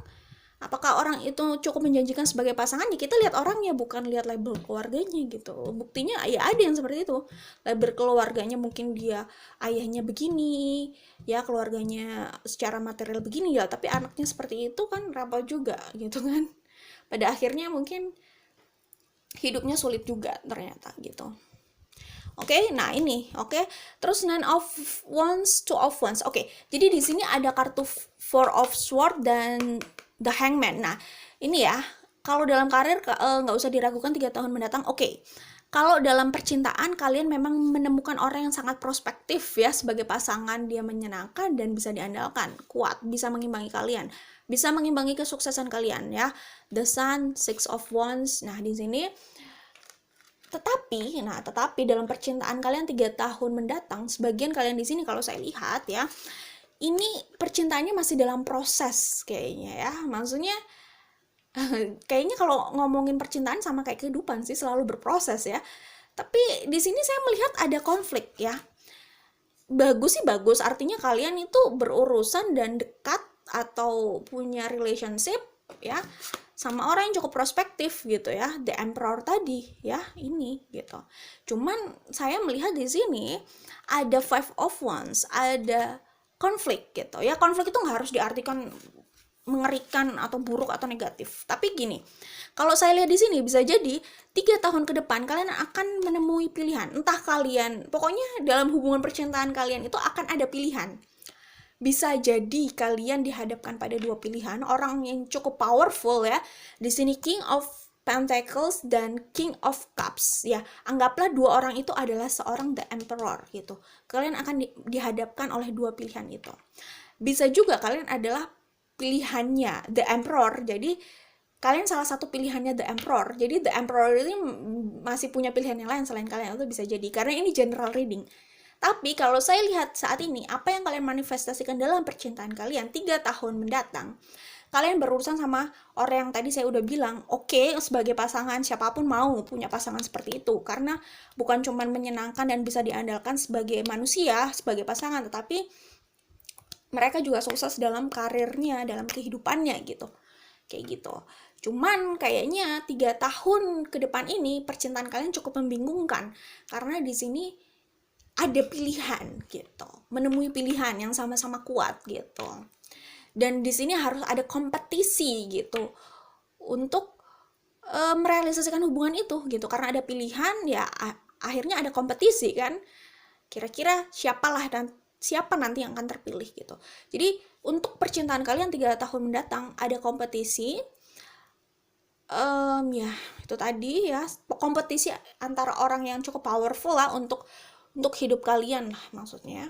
apakah orang itu cukup menjanjikan sebagai pasangan, ya kita lihat orangnya, bukan lihat label keluarganya gitu. Buktinya ya ada yang seperti itu. Label keluarganya mungkin dia ayahnya begini, ya keluarganya secara material begini ya, tapi anaknya seperti itu kan repot juga gitu kan. Pada akhirnya mungkin hidupnya sulit juga ternyata gitu. Oke, nah ini, oke. Terus Nine of Wands, Two of Wands. Oke, jadi di sini ada kartu Four of Swords dan The Hangman. Nah, ini ya, kalau dalam karir nggak usah diragukan 3 tahun mendatang. Oke, kalau dalam percintaan kalian memang menemukan orang yang sangat prospektif ya sebagai pasangan, dia menyenangkan dan bisa diandalkan, kuat, bisa mengimbangi kalian, bisa mengimbangi kesuksesan kalian ya. The Sun, Six of Wands. Nah, di sini tetapi dalam percintaan kalian 3 tahun mendatang, sebagian kalian di sini kalau saya lihat ya, ini percintaannya masih dalam proses kayaknya ya. Maksudnya kayaknya kalau ngomongin percintaan sama kayak kehidupan sih, selalu berproses ya. Tapi di sini saya melihat ada konflik ya. Bagus sih bagus, artinya kalian itu berurusan dan dekat atau punya relationship ya sama orang yang cukup prospektif gitu ya, The Emperor tadi ya, ini gitu. Cuman saya melihat di sini ada Five of Wands, ada konflik gitu ya. Konflik itu nggak harus diartikan mengerikan atau buruk atau negatif, tapi gini, kalau saya lihat di sini bisa jadi 3 tahun ke depan kalian akan menemui pilihan. Entah kalian, pokoknya dalam hubungan percintaan kalian itu akan ada pilihan. Bisa jadi kalian dihadapkan pada 2 pilihan, orang yang cukup powerful ya. Di sini King of Pentacles dan King of Cups ya. Anggaplah 2 orang itu adalah seorang The Emperor gitu. Kalian akan dihadapkan oleh 2 pilihan itu. Bisa juga kalian adalah pilihannya The Emperor. Jadi kalian salah satu pilihannya The Emperor. Jadi The Emperor ini masih punya pilihan yang lain selain kalian, itu bisa jadi. Karena ini general reading. Tapi kalau saya lihat saat ini, apa yang kalian manifestasikan dalam percintaan kalian 3 tahun mendatang, kalian berurusan sama orang yang tadi saya udah bilang, oke, sebagai pasangan, siapapun mau punya pasangan seperti itu. Karena bukan cuma menyenangkan dan bisa diandalkan sebagai manusia, sebagai pasangan, tetapi mereka juga sukses dalam karirnya, dalam kehidupannya gitu. Kayak gitu. Cuman kayaknya 3 tahun ke depan ini percintaan kalian cukup membingungkan. Karena di sini ada pilihan gitu, menemui pilihan yang sama-sama kuat gitu, dan di sini harus ada kompetisi gitu untuk merealisasikan hubungan itu gitu, karena ada pilihan ya, akhirnya ada kompetisi kan, kira-kira siapa nanti yang akan terpilih gitu. Jadi untuk percintaan kalian 3 tahun mendatang ada kompetisi, ya itu tadi ya, kompetisi antara orang yang cukup powerful lah untuk hidup kalian lah maksudnya.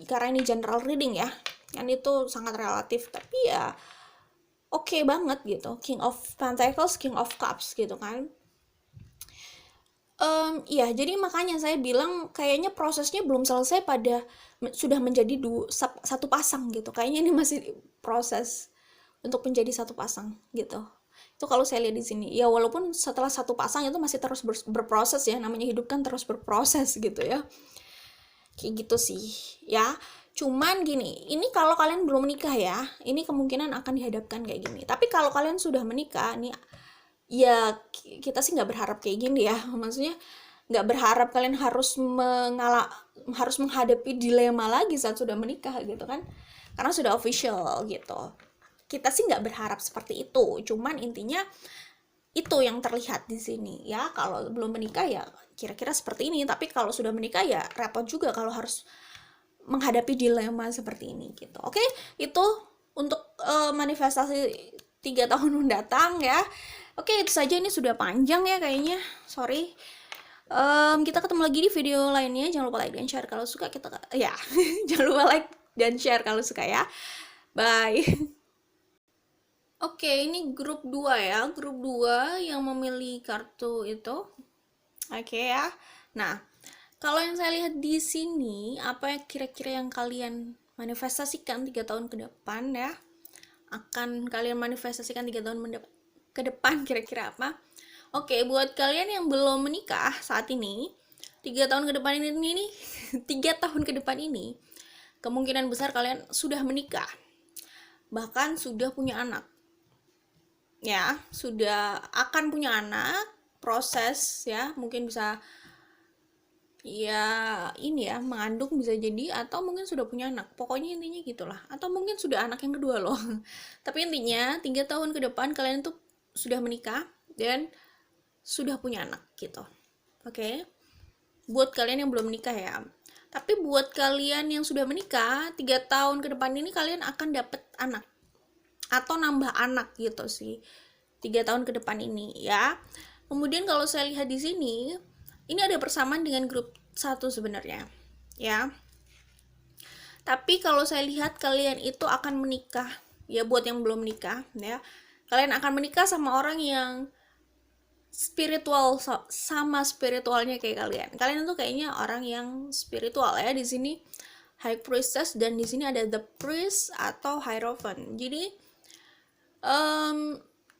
Karena ini general reading ya, kan itu sangat relatif, tapi ya oke banget gitu. King of Pentacles, King of Cups gitu kan. Ya jadi makanya saya bilang kayaknya prosesnya belum selesai pada sudah menjadi satu pasang gitu. Kayaknya ini masih proses untuk menjadi satu pasang gitu. Itu kalau saya lihat di sini ya, walaupun setelah satu pasang itu masih terus berproses ya, namanya hidup kan terus berproses gitu ya, kayak gitu sih ya. Cuman gini, ini kalau kalian belum menikah ya, ini kemungkinan akan dihadapkan kayak gini. Tapi kalau kalian sudah menikah nih ya, kita sih nggak berharap kayak gini ya, maksudnya nggak berharap kalian harus menghadapi dilema lagi saat sudah menikah gitu kan, karena sudah official gitu. Kita sih nggak berharap seperti itu, cuman intinya itu yang terlihat di sini ya. Kalau belum menikah ya kira-kira seperti ini, tapi kalau sudah menikah ya repot juga kalau harus menghadapi dilema seperti ini gitu. Oke, itu untuk manifestasi 3 tahun mendatang ya. Oke, itu saja, ini sudah panjang ya kayaknya, sorry. Kita ketemu lagi di video lainnya. Jangan lupa like dan share kalau suka. Ya, jangan lupa like dan share kalau suka ya. Bye. Oke, ini grup 2 ya. Grup 2 yang memilih kartu itu. Oke ya. Nah, kalau yang saya lihat di sini, apa yang kira-kira yang kalian manifestasikan 3 tahun ke depan ya? Akan kalian manifestasikan 3 tahun ke depan kira-kira apa? Oke, buat kalian yang belum menikah saat ini, 3 tahun ke depan ini nih, 3 tahun ke depan ini, kemungkinan besar kalian sudah menikah. Bahkan sudah punya anak. Ya, sudah akan punya anak, proses ya, mungkin bisa ya ini ya, mengandung bisa jadi, atau mungkin sudah punya anak. Pokoknya intinya gitulah. Atau mungkin sudah anak yang kedua loh. Tapi intinya 3 tahun ke depan kalian tuh sudah menikah dan sudah punya anak gitu. Oke. Buat kalian yang belum menikah ya. Tapi buat kalian yang sudah menikah, 3 tahun ke depan ini kalian akan dapat anak atau nambah anak gitu sih. 3 tahun ke depan ini ya. Kemudian kalau saya lihat di sini, ini ada persamaan dengan grup 1 sebenarnya. Ya. Tapi kalau saya lihat kalian itu akan menikah, ya buat yang belum menikah ya. Kalian akan menikah sama orang yang spiritual, sama spiritualnya kayak kalian. Kalian tuh kayaknya orang yang spiritual ya. Di sini High Priestess dan di sini ada The Priest atau Hierophant. Jadi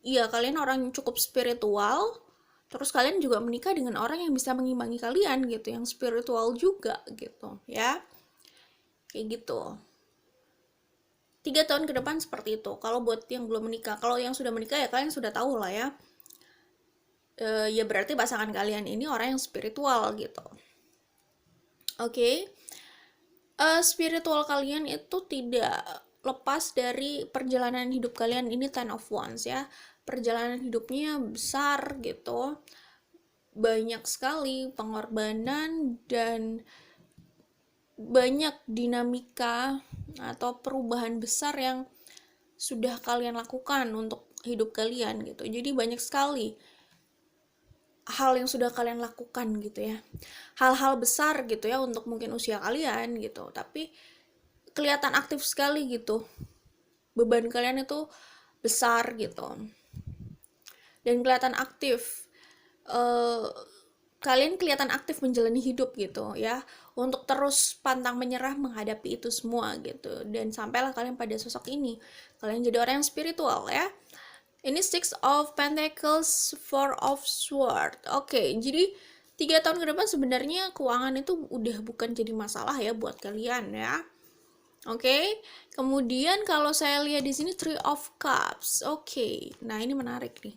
ya kalian orang yang cukup spiritual. Terus kalian juga menikah dengan orang yang bisa mengimbangi kalian gitu, yang spiritual juga gitu ya. Kayak gitu. 3 tahun ke depan seperti itu. Kalau buat yang belum menikah, kalau yang sudah menikah ya kalian sudah tahu lah ya. Ya berarti pasangan kalian ini orang yang spiritual gitu. Oke. Spiritual kalian itu tidak lepas dari perjalanan hidup kalian. Ini 10 of Wands ya. Perjalanan hidupnya besar gitu. Banyak sekali pengorbanan dan banyak dinamika atau perubahan besar yang sudah kalian lakukan untuk hidup kalian gitu. Jadi banyak sekali hal yang sudah kalian lakukan gitu ya, hal-hal besar gitu ya untuk mungkin usia kalian gitu, tapi kelihatan aktif sekali gitu, beban kalian itu besar gitu dan kelihatan aktif. Kalian kelihatan aktif menjalani hidup gitu ya, untuk terus pantang menyerah menghadapi itu semua gitu, dan sampailah kalian pada sosok ini, kalian jadi orang yang spiritual ya. Ini 6 of Pentacles, 4 of Swords. Oke, jadi 3 tahun ke depan sebenarnya keuangan itu udah bukan jadi masalah ya buat kalian ya. Oke, kemudian kalau saya lihat di sini 3 of Cups. Oke, nah ini menarik nih.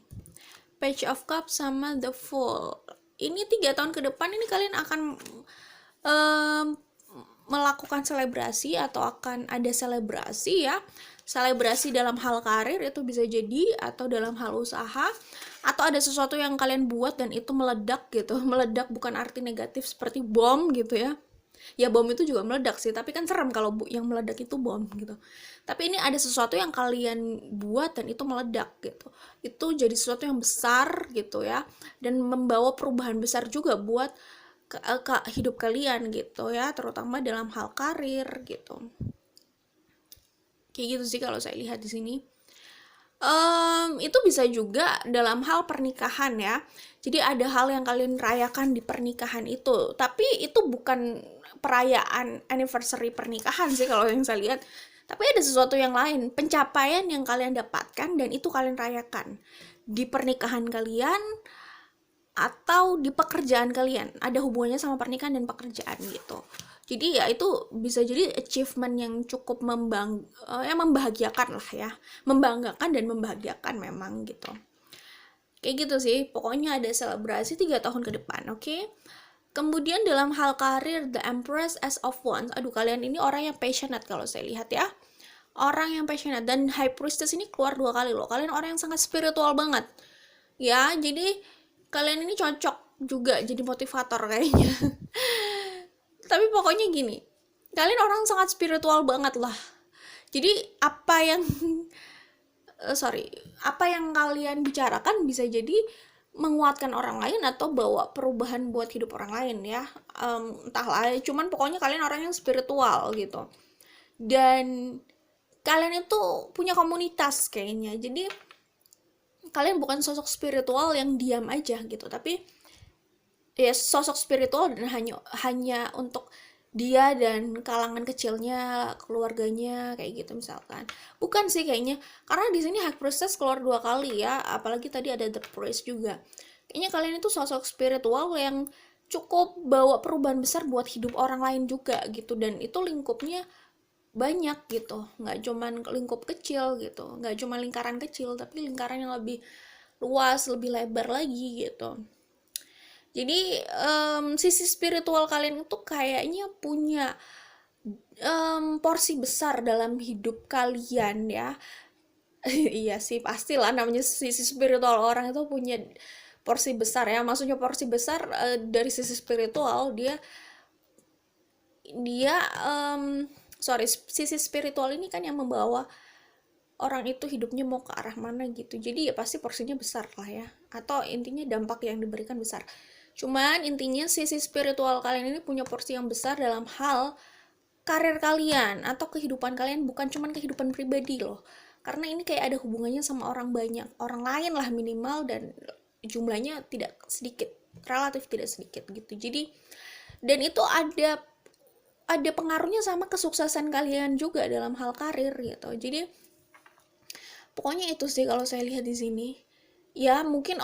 Page of Cups sama The Fool. Ini 3 tahun ke depan ini kalian akan melakukan selebrasi atau akan ada selebrasi ya. Selebrasi dalam hal karir itu bisa jadi, atau dalam hal usaha, atau ada sesuatu yang kalian buat dan itu meledak gitu. Meledak bukan arti negatif seperti bom gitu ya. Ya bom itu juga meledak sih, tapi kan serem kalau yang meledak itu bom gitu. Tapi ini ada sesuatu yang kalian buat dan itu meledak gitu. Itu jadi sesuatu yang besar gitu ya, dan membawa perubahan besar juga buat ke hidup kalian gitu ya, terutama dalam hal karir gitu. Kayak gitu sih kalau saya lihat di sini. Itu bisa juga dalam hal pernikahan ya. Jadi ada hal yang kalian rayakan di pernikahan itu, tapi itu bukan perayaan anniversary pernikahan sih kalau yang saya lihat. Tapi ada sesuatu yang lain, pencapaian yang kalian dapatkan dan itu kalian rayakan di pernikahan kalian atau di pekerjaan kalian. Ada hubungannya sama pernikahan dan pekerjaan gitu. Jadi ya itu bisa jadi achievement yang cukup membahagiakan lah ya, membanggakan dan membahagiakan memang gitu. Kayak gitu sih, pokoknya ada selebrasi 3 tahun ke depan, oke? Kemudian dalam hal karir, The Empress, As of Wands. Aduh, kalian ini orang yang passionate kalau saya lihat ya. Orang yang passionate, dan High Priestess ini keluar 2 kali loh. Kalian orang yang sangat spiritual banget. Ya, jadi kalian ini cocok juga jadi motivator kayaknya. Tapi pokoknya gini, kalian orang sangat spiritual banget lah. Jadi apa yang kalian bicarakan bisa jadi menguatkan orang lain atau bawa perubahan buat hidup orang lain ya. Entahlah, cuman pokoknya kalian orang yang spiritual gitu. Dan kalian itu punya komunitas kayaknya. Jadi kalian bukan sosok spiritual yang diam aja gitu, tapi ya sosok spiritual dan hanya untuk dia dan kalangan kecilnya, keluarganya kayak gitu misalkan. Bukan sih kayaknya, karena di sini High Priestess keluar 2 kali ya, apalagi tadi ada The Priest juga. Kayaknya kalian itu sosok spiritual yang cukup bawa perubahan besar buat hidup orang lain juga gitu, dan itu lingkupnya banyak gitu, nggak cuman lingkup kecil gitu, nggak cuma lingkaran kecil, tapi lingkaran yang lebih luas, lebih lebar lagi gitu. Jadi sisi spiritual kalian itu kayaknya punya porsi besar dalam hidup kalian ya. Iya sih, pastilah namanya sisi spiritual orang itu punya porsi besar ya. Maksudnya porsi besar dari sisi spiritual, dia dia sisi spiritual ini kan yang membawa orang itu hidupnya mau ke arah mana gitu. Jadi ya pasti porsinya besar lah ya. Atau intinya dampak yang diberikan besar. Cuman intinya sisi spiritual kalian ini punya porsi yang besar dalam hal karir kalian atau kehidupan kalian, bukan cuman kehidupan pribadi loh. Karena ini kayak ada hubungannya sama orang banyak, orang lain lah minimal, dan jumlahnya tidak sedikit, relatif tidak sedikit gitu. Jadi dan itu ada pengaruhnya sama kesuksesan kalian juga dalam hal karir gitu. Jadi pokoknya itu sih kalau saya lihat di sini. Ya mungkin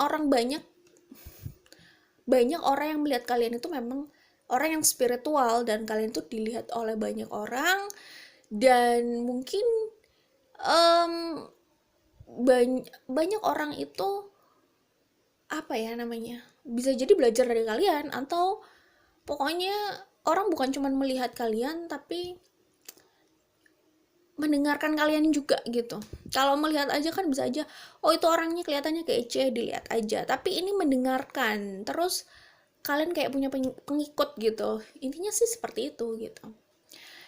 banyak orang yang melihat kalian itu memang orang yang spiritual, dan kalian tuh dilihat oleh banyak orang, dan mungkin banyak orang itu apa ya namanya, bisa jadi belajar dari kalian, atau pokoknya orang bukan cuma melihat kalian tapi mendengarkan kalian juga gitu. Kalau melihat aja kan bisa aja, oh itu orangnya kelihatannya kece, dilihat aja. Tapi ini mendengarkan, terus kalian kayak punya pengikut gitu. Intinya sih seperti itu gitu.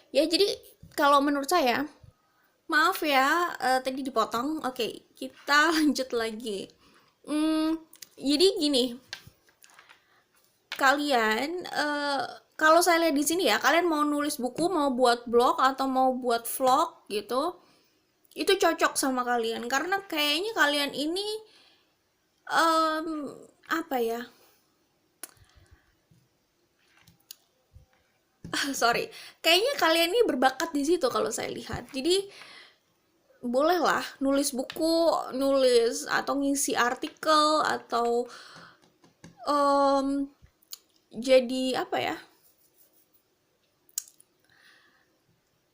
Ya jadi kalau menurut saya, maaf ya tadi dipotong. Oke, kita lanjut lagi. Jadi gini, kalian kalau saya lihat di sini ya, kalian mau nulis buku, mau buat blog atau mau buat vlog gitu, itu cocok sama kalian karena kayaknya kalian ini apa ya? Sorry, kayaknya kalian ini berbakat di situ kalau saya lihat. Jadi bolehlah nulis buku, nulis atau ngisi artikel, atau jadi apa ya?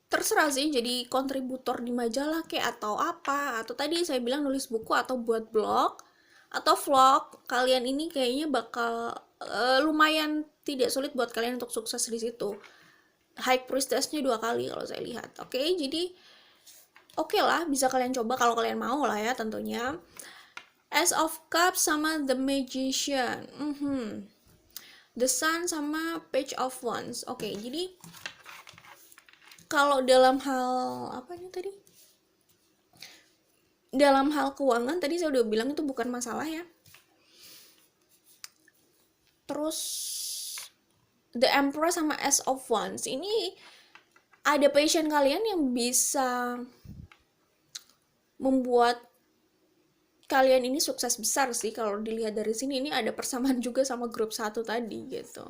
Terserah sih, jadi kontributor di majalah kayak atau apa, atau tadi saya bilang nulis buku atau buat blog atau vlog. Kalian ini kayaknya bakal lumayan tidak sulit buat kalian untuk sukses di situ. High Priestess-nya 2 kali kalau saya lihat. Oke, jadi oke lah, bisa kalian coba kalau kalian mau lah ya tentunya. Ace of Cups sama The Magician, The Sun sama Page of Wands. Oke, jadi kalau dalam hal apa ini tadi? Dalam hal keuangan tadi saya udah bilang itu bukan masalah ya. Terus The Emperor sama Ace of Wands ini ada passion kalian yang bisa membuat kalian ini sukses besar sih. Kalau dilihat dari sini, ini ada persamaan juga sama grup 1 tadi gitu.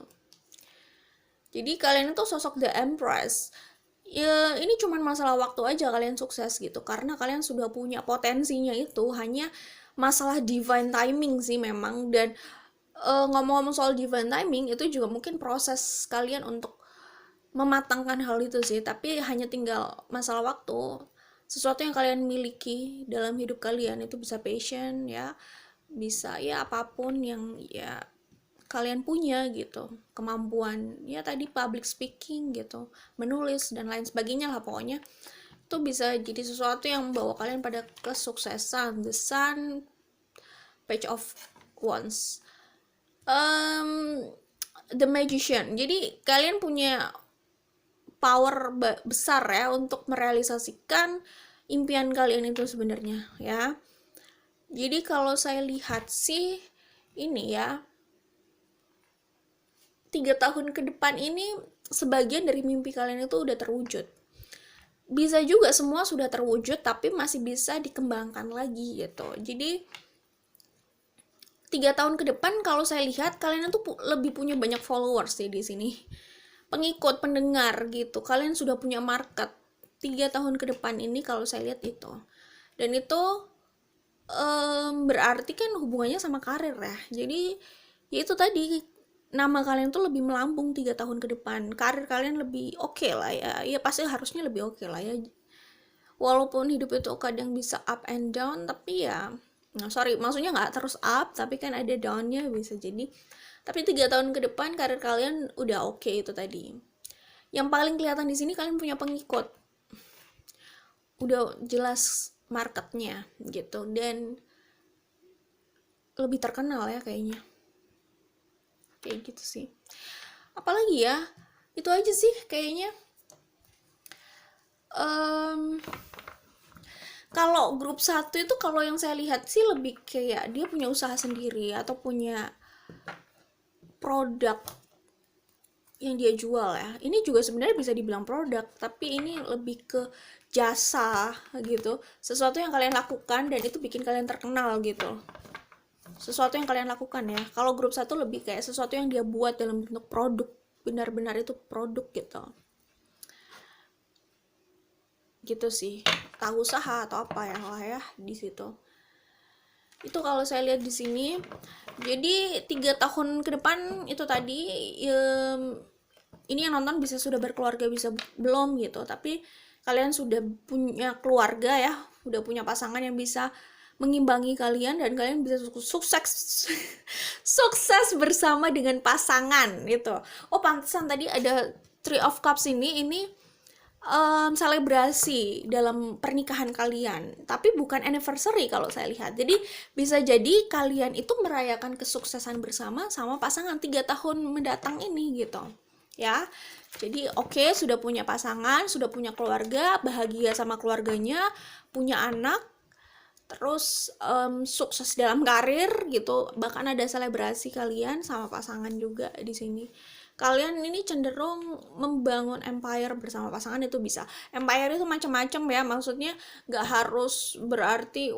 Jadi kalian itu sosok The Empress. Ya ini cuma masalah waktu aja kalian sukses gitu, karena kalian sudah punya potensinya itu, hanya masalah divine timing sih memang. Dan ngomong-ngomong soal divine timing, itu juga mungkin proses kalian untuk mematangkan hal itu sih, tapi hanya tinggal masalah waktu. Sesuatu yang kalian miliki dalam hidup kalian itu bisa passion ya, bisa ya apapun yang ya kalian punya gitu, kemampuan ya tadi public speaking gitu, menulis dan lain sebagainya lah, pokoknya itu bisa jadi sesuatu yang membawa kalian pada kesuksesan. The Sun, Page of Wands, The Magician. Jadi kalian punya power besar ya untuk merealisasikan impian kalian itu sebenarnya ya. Jadi kalau saya lihat sih ini ya, 3 tahun ke depan ini sebagian dari mimpi kalian itu udah terwujud. Bisa juga semua sudah terwujud tapi masih bisa dikembangkan lagi gitu. Jadi 3 tahun ke depan kalau saya lihat kalian tuh lebih punya banyak followers sih di sini, pengikut, pendengar gitu. Kalian sudah punya market 3 tahun ke depan ini kalau saya lihat itu. Dan itu berarti kan hubungannya sama karir ya. Jadi ya itu tadi, nama kalian tuh lebih melambung 3 tahun ke depan, karir kalian lebih oke lah ya. Ya pasti harusnya lebih oke lah ya, walaupun hidup itu kadang bisa up and down, tapi ya maksudnya nggak terus up, tapi kan ada downnya bisa jadi. Tapi 3 tahun ke depan karir kalian udah oke. Itu tadi yang paling kelihatan di sini, kalian punya pengikut, udah jelas marketnya gitu, dan lebih terkenal ya kayaknya, kayak gitu sih. Apalagi ya, itu aja sih kayaknya. Kalau grup 1 itu, kalau yang saya lihat sih lebih kayak dia punya usaha sendiri atau punya produk yang dia jual ya. Ini juga sebenarnya bisa dibilang produk, tapi ini lebih ke jasa gitu, sesuatu yang kalian lakukan dan itu bikin kalian terkenal gitu, sesuatu yang kalian lakukan ya. Kalau grup 1 lebih kayak sesuatu yang dia buat dalam bentuk produk, benar-benar itu produk gitu sih, tahu usaha atau apa ya lah ya di situ. Itu kalau saya lihat di sini. Jadi 3 tahun ke depan itu tadi, ini yang nonton bisa sudah berkeluarga bisa belum gitu, tapi kalian sudah punya keluarga ya, udah punya pasangan yang bisa mengimbangi kalian dan kalian bisa sukses sukses bersama dengan pasangan gitu. Oh pantesan tadi ada Three of Cups ini selebrasi dalam pernikahan kalian, tapi bukan anniversary kalau saya lihat. Jadi bisa jadi kalian itu merayakan kesuksesan bersama sama pasangan 3 tahun mendatang ini gitu ya. Jadi oke, sudah punya pasangan, sudah punya keluarga, bahagia sama keluarganya, punya anak, terus sukses dalam karir gitu, bahkan ada selebrasi kalian sama pasangan juga di sini. Kalian ini cenderung membangun empire bersama pasangan, itu bisa. Empire itu macam-macam ya, maksudnya nggak harus berarti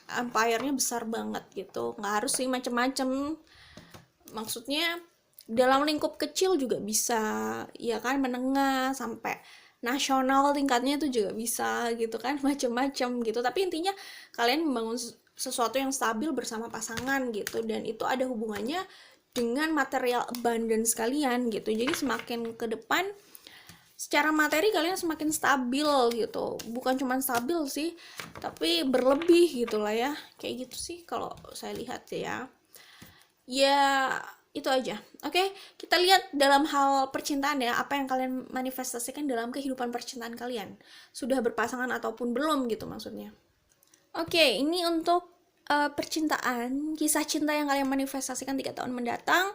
empire-nya besar banget gitu, nggak harus sih, macam-macam. Maksudnya dalam lingkup kecil juga bisa ya kan, menengah sampai nasional tingkatnya itu juga bisa gitu kan, macam-macam gitu. Tapi intinya kalian membangun sesuatu yang stabil bersama pasangan gitu, dan itu ada hubungannya dengan material abundance kalian gitu. Jadi semakin ke depan secara materi kalian semakin stabil gitu, bukan cuma stabil sih tapi berlebih gitulah ya, kayak gitu sih kalau saya lihat ya. Ya itu aja. Oke, kita lihat dalam hal percintaan ya, apa yang kalian manifestasikan dalam kehidupan percintaan kalian, sudah berpasangan ataupun belum gitu maksudnya. Oke, ini untuk percintaan, kisah cinta yang kalian manifestasikan 3 tahun mendatang.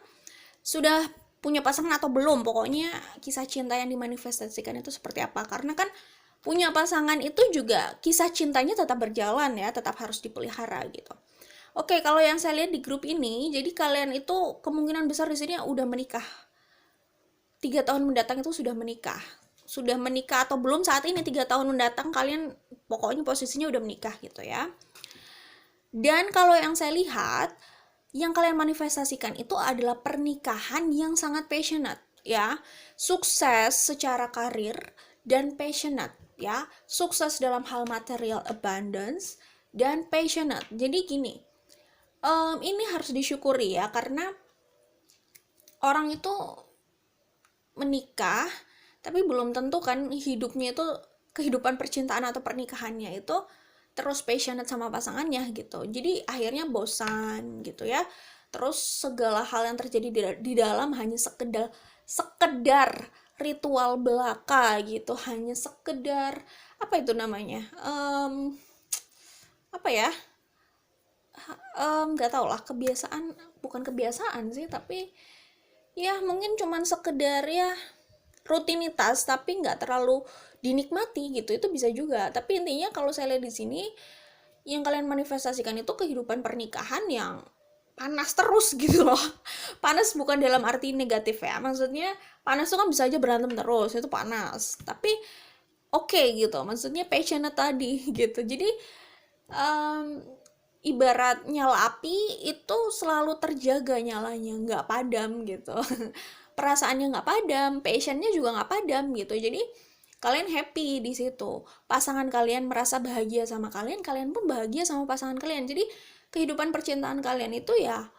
Sudah punya pasangan atau belum, pokoknya kisah cinta yang dimanifestasikan itu seperti apa. Karena kan punya pasangan itu juga kisah cintanya tetap berjalan ya, tetap harus dipelihara gitu. Oke, kalau yang saya lihat di grup ini, jadi kalian itu kemungkinan besar di sini udah menikah. 3 tahun mendatang itu sudah menikah. Sudah menikah atau belum saat ini, 3 tahun mendatang kalian pokoknya posisinya udah menikah gitu ya. Dan kalau yang saya lihat, yang kalian manifestasikan itu adalah pernikahan yang sangat passionate ya. Sukses secara karir dan passionate ya. Sukses dalam hal material abundance dan passionate. Jadi gini, ini harus disyukuri ya, karena orang itu menikah tapi belum tentu kan hidupnya itu, kehidupan percintaan atau pernikahannya itu terus passionate sama pasangannya gitu. Jadi akhirnya bosan gitu ya. Terus segala hal yang terjadi di dalam hanya sekedar ritual belaka gitu, hanya sekedar apa itu namanya, apa ya, nggak tau lah, kebiasaan, bukan kebiasaan sih, tapi ya mungkin cuman sekedar ya rutinitas tapi nggak terlalu dinikmati gitu, itu bisa juga. Tapi intinya kalau saya lihat di sini, yang kalian manifestasikan itu kehidupan pernikahan yang panas terus gitu loh. Panas bukan dalam arti negatif ya, maksudnya panas itu kan bisa aja berantem terus, itu panas, tapi oke gitu, maksudnya passionate tadi gitu. Jadi ibarat nyala api itu selalu terjaga nyalanya, nggak padam gitu. Perasaannya nggak padam, passionnya juga nggak padam gitu. Jadi kalian happy di situ, pasangan kalian merasa bahagia sama kalian, kalian pun bahagia sama pasangan kalian. Jadi kehidupan percintaan kalian itu ya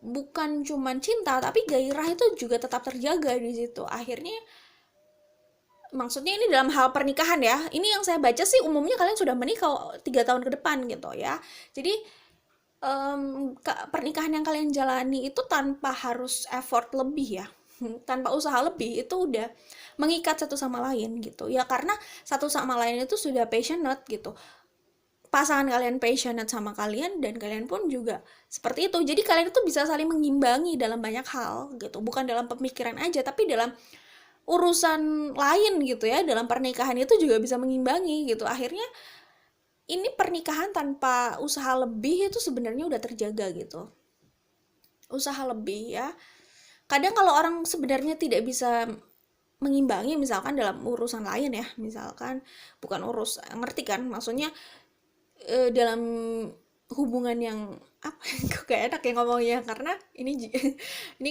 bukan cuman cinta, tapi gairah itu juga tetap terjaga di situ. Akhirnya, maksudnya ini dalam hal pernikahan ya. Ini yang saya baca sih umumnya kalian sudah menikah 3 tahun ke depan gitu ya. Jadi pernikahan yang kalian jalani itu tanpa harus effort lebih ya, tanpa usaha lebih, itu udah mengikat satu sama lain gitu ya, karena satu sama lain itu sudah passionate gitu. Pasangan kalian passionate sama kalian dan kalian pun juga seperti itu. Jadi kalian itu bisa saling mengimbangi dalam banyak hal gitu, bukan dalam pemikiran aja tapi dalam urusan lain gitu ya. Dalam pernikahan itu juga bisa mengimbangi gitu. Akhirnya ini pernikahan tanpa usaha lebih itu sebenarnya udah terjaga gitu. Usaha lebih ya. Kadang kalau orang sebenarnya tidak bisa mengimbangi, misalkan dalam urusan lain ya, misalkan bukan ngerti kan, maksudnya dalam hubungan yang apa, kok gak enak ya ngomongnya, karena ini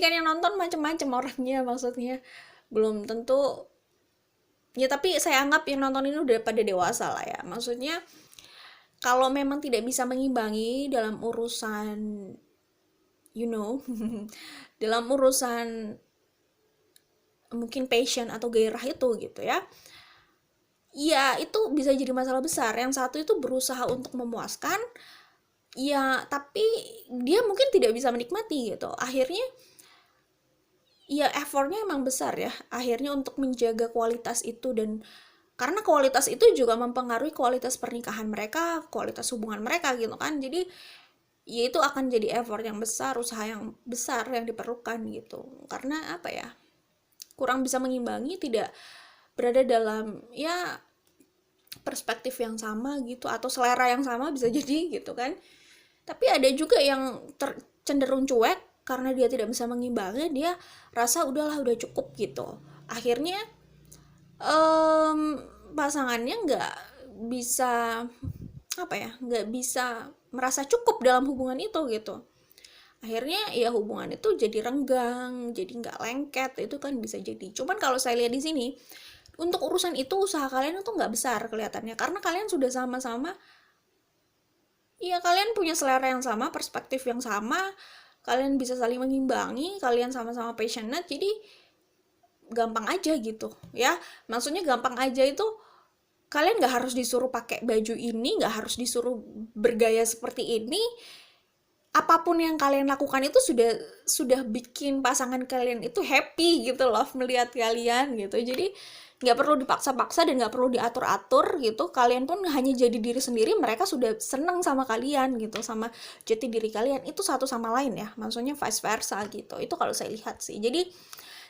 kan yang nonton macam-macam orangnya, maksudnya belum tentu ya, tapi saya anggap yang nonton ini udah pada dewasa lah ya. Maksudnya kalau memang tidak bisa mengimbangi dalam urusan dalam urusan mungkin passion atau gairah itu gitu ya, ya itu bisa jadi masalah besar. Yang satu itu berusaha untuk memuaskan ya, tapi dia mungkin tidak bisa menikmati gitu. Akhirnya ya effortnya emang besar ya akhirnya untuk menjaga kualitas itu, dan karena kualitas itu juga mempengaruhi kualitas pernikahan mereka, kualitas hubungan mereka gitu kan. Jadi ya itu akan jadi effort yang besar, usaha yang besar yang diperlukan gitu. Karena apa ya, kurang bisa mengimbangi, tidak berada dalam ya perspektif yang sama gitu, atau selera yang sama bisa jadi gitu kan. Tapi ada juga yang cenderung cuek karena dia tidak bisa mengimbangi, dia rasa udahlah udah cukup gitu. Akhirnya pasangannya nggak bisa nggak bisa merasa cukup dalam hubungan itu gitu. Akhirnya ya hubungan itu jadi renggang, jadi nggak lengket, itu kan bisa jadi. Cuman kalau saya lihat di sini, untuk urusan itu usaha kalian itu nggak besar kelihatannya, karena kalian sudah sama-sama, ya kalian punya selera yang sama, perspektif yang sama, kalian bisa saling mengimbangi, kalian sama-sama passionate, jadi gampang aja gitu ya. Maksudnya gampang aja itu kalian nggak harus disuruh pakai baju ini, nggak harus disuruh bergaya seperti ini. Apapun yang kalian lakukan itu sudah bikin pasangan kalian itu happy gitu loh melihat kalian gitu. Jadi nggak perlu dipaksa-paksa dan nggak perlu diatur-atur gitu. Kalian pun hanya jadi diri sendiri, mereka sudah seneng sama kalian gitu, sama jati diri kalian itu satu sama lain ya. Maksudnya vice versa gitu. Itu kalau saya lihat sih. Jadi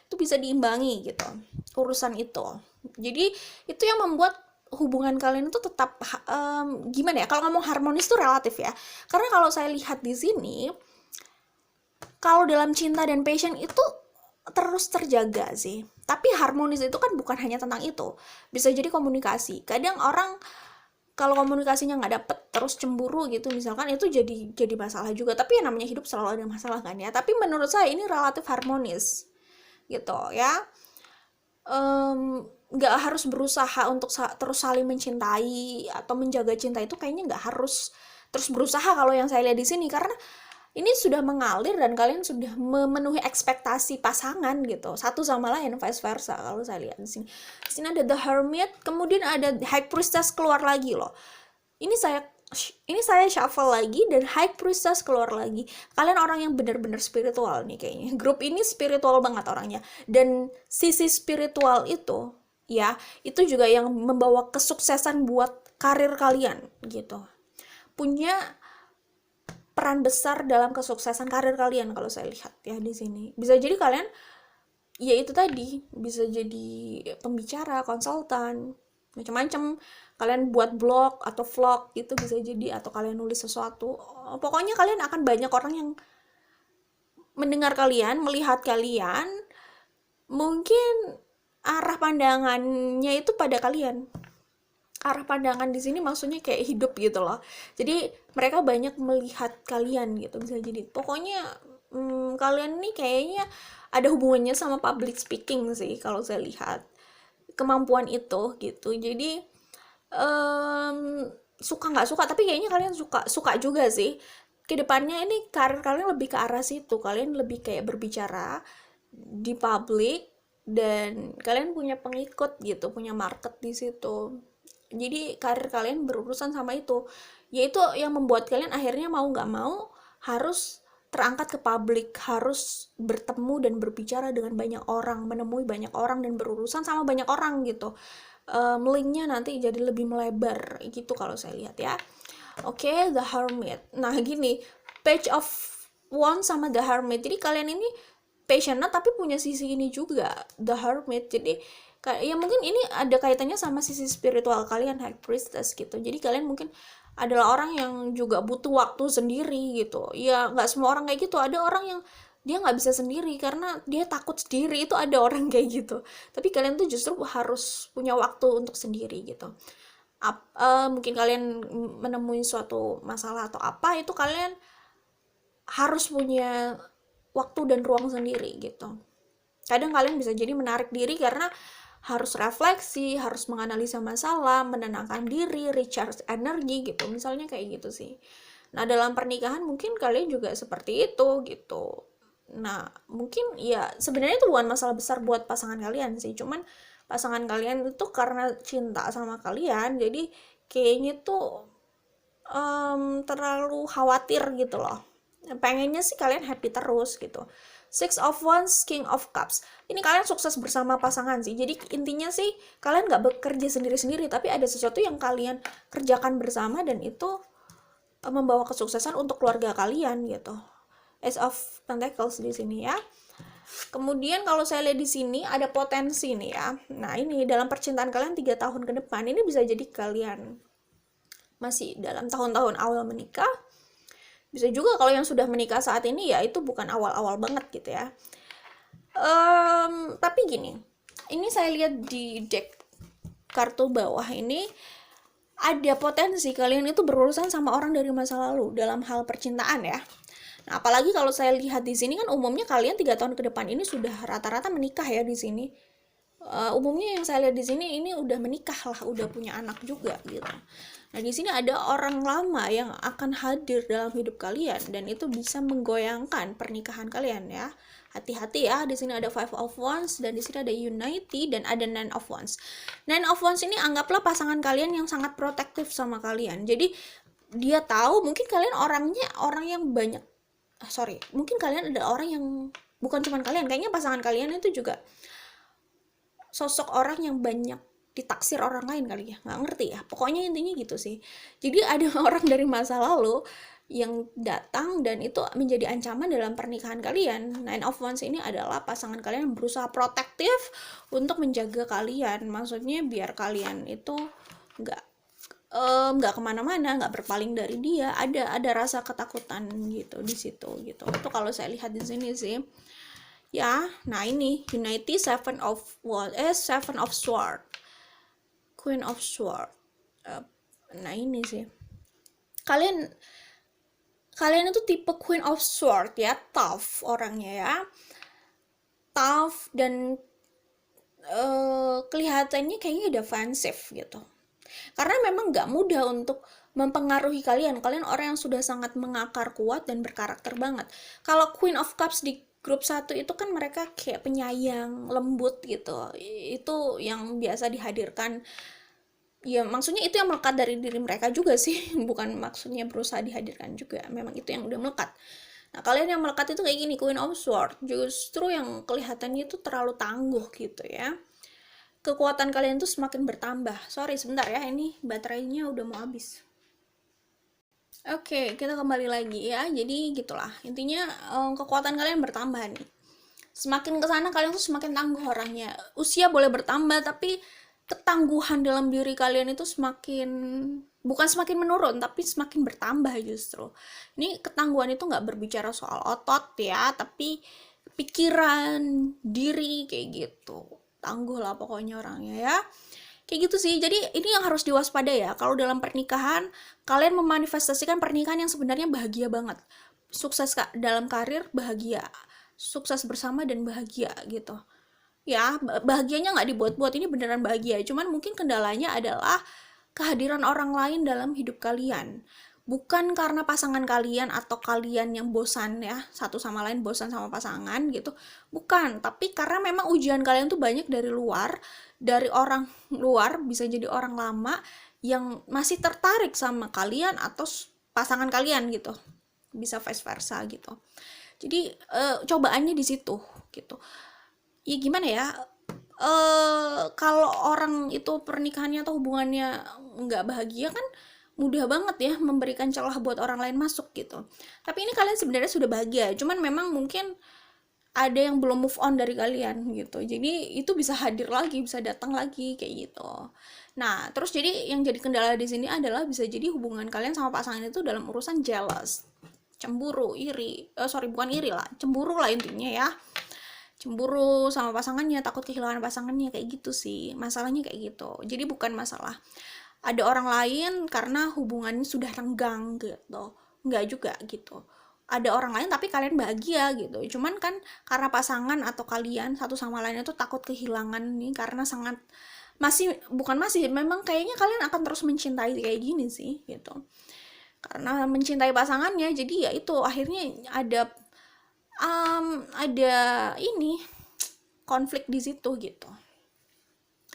itu bisa diimbangi gitu urusan itu. Jadi itu yang membuat hubungan kalian itu tetap gimana ya, kalau ngomong harmonis itu relatif ya, karena kalau saya lihat di sini, kalau dalam cinta dan passion itu terus terjaga sih, tapi harmonis itu kan bukan hanya tentang itu, bisa jadi komunikasi. Kadang orang kalau komunikasinya nggak dapet terus cemburu gitu misalkan, itu jadi masalah juga. Tapi yang namanya hidup selalu ada masalah kan ya, tapi menurut saya ini relatif harmonis gitu ya. Nggak harus berusaha untuk terus saling mencintai atau menjaga cinta, itu kayaknya nggak harus terus berusaha kalau yang saya lihat di sini, karena ini sudah mengalir dan kalian sudah memenuhi ekspektasi pasangan gitu, satu sama lain, vice versa. Kalau saya lihat di sini, ada The Hermit, kemudian ada High Priestess keluar lagi loh. Ini saya shuffle lagi dan High Priestess keluar lagi. Kalian orang yang benar-benar spiritual nih kayaknya. Grup ini spiritual banget orangnya. Dan sisi spiritual itu ya, itu juga yang membawa kesuksesan buat karir kalian gitu. Punya peran besar dalam kesuksesan karir kalian kalau saya lihat ya di sini. Bisa jadi kalian ya itu tadi, bisa jadi pembicara, konsultan macam-macam. Kalian buat blog atau vlog gitu bisa jadi, atau kalian nulis sesuatu. Pokoknya kalian akan banyak orang yang mendengar kalian, melihat kalian, mungkin arah pandangannya itu pada kalian. Arah pandangan di sini maksudnya kayak hidup gitu loh. Jadi mereka banyak melihat kalian gitu, bisa jadi. Pokoknya kalian nih kayaknya ada hubungannya sama public speaking sih kalau saya lihat, kemampuan itu gitu. Jadi suka nggak suka, tapi kayaknya kalian suka juga sih. Kedepannya ini karir kalian lebih ke arah situ, kalian lebih kayak berbicara di publik dan kalian punya pengikut gitu, punya market di situ. Jadi karir kalian berurusan sama itu, yaitu yang membuat kalian akhirnya mau nggak mau harus terangkat ke publik, harus bertemu dan berbicara dengan banyak orang, menemui banyak orang dan berurusan sama banyak orang gitu. Linknya nanti jadi lebih melebar gitu kalau saya lihat ya. Oke, The Hermit. Nah gini, Page of Wands sama The Hermit, jadi kalian ini passionate tapi punya sisi ini juga, The Hermit. Jadi ya mungkin ini ada kaitannya sama sisi spiritual kalian, High Priestess gitu. Jadi kalian mungkin adalah orang yang juga butuh waktu sendiri gitu. Ya nggak semua orang kayak gitu, ada orang yang dia nggak bisa sendiri karena dia takut sendiri, itu ada orang kayak gitu. Tapi kalian tuh justru harus punya waktu untuk sendiri gitu. Mungkin kalian menemui suatu masalah atau apa, itu kalian harus punya waktu dan ruang sendiri gitu. Kadang kalian bisa jadi menarik diri karena harus refleksi, harus menganalisa masalah, menenangkan diri, recharge energi gitu, misalnya kayak gitu sih. Nah dalam pernikahan mungkin kalian juga seperti itu gitu. Nah mungkin ya sebenarnya itu bukan masalah besar buat pasangan kalian sih, cuman pasangan kalian itu karena cinta sama kalian jadi kayaknya tuh terlalu khawatir gitu loh. Pengennya sih kalian happy terus gitu. Six of Wands, King of Cups. Ini kalian sukses bersama pasangan sih. Jadi intinya sih kalian nggak bekerja sendiri-sendiri, tapi ada sesuatu yang kalian kerjakan bersama dan itu membawa kesuksesan untuk keluarga kalian gitu. Ace of Pentacles di sini ya. Kemudian kalau saya lihat di sini ada potensi nih ya. Nah ini dalam percintaan kalian 3 tahun ke depan ini bisa jadi kalian masih dalam tahun-tahun awal menikah. Bisa juga kalau yang sudah menikah saat ini ya itu bukan awal-awal banget gitu ya. Tapi gini, ini saya lihat di deck kartu bawah ini ada potensi kalian itu berurusan sama orang dari masa lalu dalam hal percintaan ya. Nah, apalagi kalau saya lihat di sini kan umumnya kalian 3 tahun ke depan ini sudah rata-rata menikah ya di sini. Umumnya yang saya lihat di sini ini udah menikah lah, udah punya anak juga gitu. Nah, di sini ada orang lama yang akan hadir dalam hidup kalian dan itu bisa menggoyangkan pernikahan kalian ya. Hati-hati ya, di sini ada Five of Wands dan di sini ada Unity dan ada Nine of Wands. Nine of Wands ini anggaplah pasangan kalian yang sangat protektif sama kalian. Jadi dia tahu mungkin kalian orangnya orang yang banyak mungkin kalian ada orang yang bukan cuma kalian, kayaknya pasangan kalian itu juga sosok orang yang banyak ditaksir orang lain kali ya, nggak ngerti ya, pokoknya intinya gitu sih. Jadi ada orang dari masa lalu yang datang dan itu menjadi ancaman dalam pernikahan kalian. Nine of Wands ini adalah pasangan kalian yang berusaha protektif untuk menjaga kalian, maksudnya biar kalian itu nggak kemana-mana, nggak berpaling dari dia. Ada rasa ketakutan gitu di situ gitu. Itu kalau saya lihat di sini sih. Ya, nah ini Unity, Seven of Sword, Queen of Sword. Nah ini sih kalian itu tipe Queen of Sword ya, tough orangnya ya, tough dan kelihatannya kayaknya defensif gitu. Karena memang nggak mudah untuk mempengaruhi kalian orang yang sudah sangat mengakar kuat dan berkarakter banget. Kalau Queen of Cups di grup 1 itu kan mereka kayak penyayang, lembut gitu. Itu yang biasa dihadirkan. Ya maksudnya itu yang melekat dari diri mereka juga sih. Bukan maksudnya berusaha dihadirkan juga. Memang itu yang udah melekat. Nah kalian yang melekat itu kayak gini, Queen of Swords. Justru yang kelihatannya itu terlalu tangguh gitu ya. Kekuatan kalian tuh semakin bertambah. Sorry sebentar ya, ini baterainya udah mau habis. Oke, kita kembali lagi ya. Jadi gitulah. Intinya kekuatan kalian bertambah nih. Semakin kesana kalian tuh semakin tangguh orangnya. Usia boleh bertambah tapi ketangguhan dalam diri kalian itu bukan semakin menurun, tapi semakin bertambah justru. Ini ketangguhan itu nggak berbicara soal otot ya, tapi pikiran, diri, kayak gitu. Tangguh lah pokoknya orangnya ya. Kayak gitu sih. Jadi ini yang harus diwaspadai ya. Kalau dalam pernikahan, kalian memanifestasikan pernikahan yang sebenarnya bahagia banget. Sukses dalam karir, bahagia. Sukses bersama dan bahagia gitu. Ya, bahagianya nggak dibuat-buat, ini beneran bahagia. Cuman mungkin kendalanya adalah kehadiran orang lain dalam hidup kalian. Bukan karena pasangan kalian atau kalian yang bosan ya, satu sama lain bosan sama pasangan gitu. Bukan, tapi karena memang ujian kalian tuh banyak dari luar, dari orang luar, bisa jadi orang lama yang masih tertarik sama kalian atau pasangan kalian gitu. Bisa vice versa gitu. Jadi cobaannya di situ gitu. Ya gimana ya, kalau orang itu pernikahannya atau hubungannya nggak bahagia kan mudah banget ya memberikan celah buat orang lain masuk gitu. Tapi ini kalian sebenarnya sudah bahagia, cuman memang mungkin ada yang belum move on dari kalian gitu. Jadi itu bisa hadir lagi, bisa datang lagi kayak gitu. Nah, terus jadi yang jadi kendala di sini adalah bisa jadi hubungan kalian sama pasangan itu dalam urusan jealous, cemburu, iri. Bukan iri lah, cemburu lah intinya ya. Cemburu sama pasangannya, takut kehilangan pasangannya, kayak gitu sih. Masalahnya kayak gitu. Jadi bukan masalah ada orang lain karena hubungannya sudah renggang gitu. Enggak juga gitu. Ada orang lain tapi kalian bahagia gitu. Cuman kan karena pasangan atau kalian satu sama lain itu takut kehilangan nih karena sangat memang kayaknya kalian akan terus mencintai kayak gini sih gitu. Karena mencintai pasangannya, jadi ya itu akhirnya ada ini konflik di situ gitu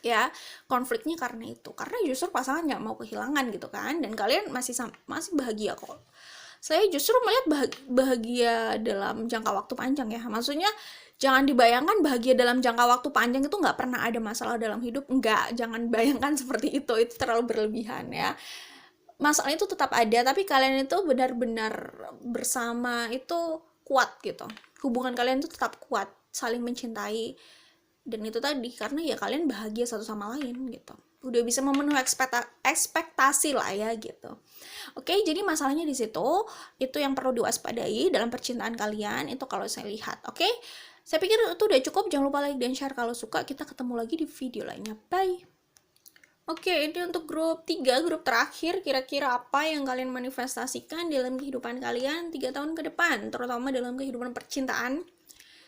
ya. Konfliknya karena itu, karena justru pasangan nggak mau kehilangan gitu kan, dan kalian masih bahagia kok. Saya justru melihat bahagia dalam jangka waktu panjang ya. Maksudnya jangan dibayangkan bahagia dalam jangka waktu panjang itu nggak pernah ada masalah dalam hidup. Jangan bayangkan seperti itu terlalu berlebihan ya. Masalah itu tetap ada, tapi kalian itu benar-benar bersama itu kuat gitu. Hubungan kalian itu tetap kuat, saling mencintai. Dan itu tadi karena ya kalian bahagia satu sama lain gitu. Udah bisa memenuhi ekspektasi lah ya gitu. Oke, jadi masalahnya di situ. Itu yang perlu diwaspadai dalam percintaan kalian itu kalau saya lihat. Oke, saya pikir itu udah cukup. Jangan lupa like dan share kalau suka. Kita ketemu lagi di video lainnya. Bye. Oke, ini untuk grup 3, grup terakhir. Kira-kira apa yang kalian manifestasikan dalam kehidupan kalian 3 tahun ke depan, terutama dalam kehidupan percintaan.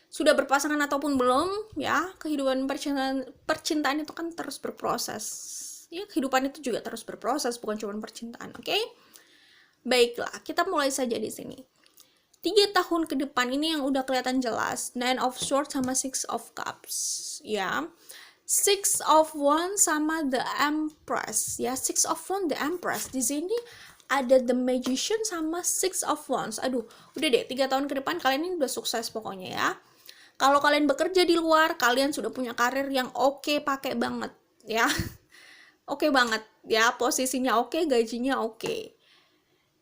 Sudah berpasangan ataupun belum, ya, kehidupan percintaan itu kan terus berproses. Ya, kehidupan itu juga terus berproses, bukan cuma percintaan, oke? Baiklah, kita mulai saja di sini. 3 tahun ke depan ini yang udah kelihatan jelas, 9 of Swords sama 6 of Cups, ya. 6 of Wands sama The Empress ya. 6 of Wands, The Empress. Di sini ada The Magician sama 6 of Wands. Aduh, udah deh, 3 tahun ke depan kalian ini udah sukses pokoknya ya. Kalau kalian bekerja di luar, kalian sudah punya karir yang oke, pakai banget ya. Oke banget ya, posisinya oke, gajinya oke.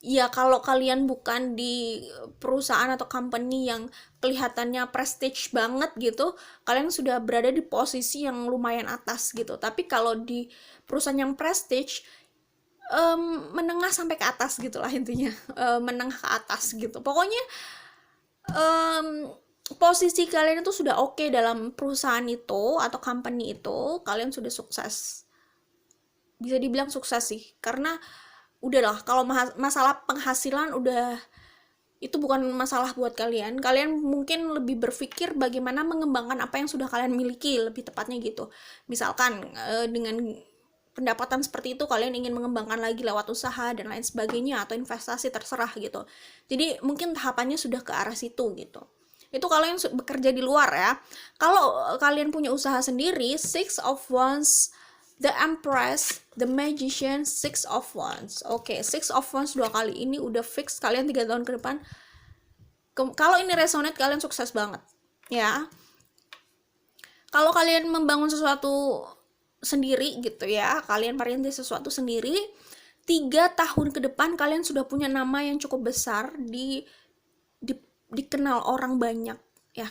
Ya kalau kalian bukan di perusahaan atau company yang kelihatannya prestige banget gitu, kalian sudah berada di posisi yang lumayan atas gitu. Tapi kalau di perusahaan yang prestige, menengah sampai ke atas gitu lah intinya. Menengah ke atas gitu. Pokoknya posisi kalian itu sudah oke dalam perusahaan itu atau company itu, kalian sudah sukses. Bisa dibilang sukses sih, karena udahlah, kalau masalah penghasilan udah itu bukan masalah buat kalian. Kalian mungkin lebih berpikir bagaimana mengembangkan apa yang sudah kalian miliki, lebih tepatnya gitu. Misalkan dengan pendapatan seperti itu kalian ingin mengembangkan lagi lewat usaha dan lain sebagainya atau investasi, terserah gitu. Jadi mungkin tahapannya sudah ke arah situ gitu. Itu kalau yang bekerja di luar ya. Kalau kalian punya usaha sendiri, 6 of Wands, The Empress, The Magician, 6 of Wands. Oke, 6 of Wands 2 kali ini udah fix kalian 3 tahun ke depan. Kalau ini resonate, kalian sukses banget ya. Kalau kalian membangun sesuatu sendiri gitu ya, kalian merintis sesuatu sendiri, 3 tahun ke depan kalian sudah punya nama yang cukup besar, dikenal orang banyak ya.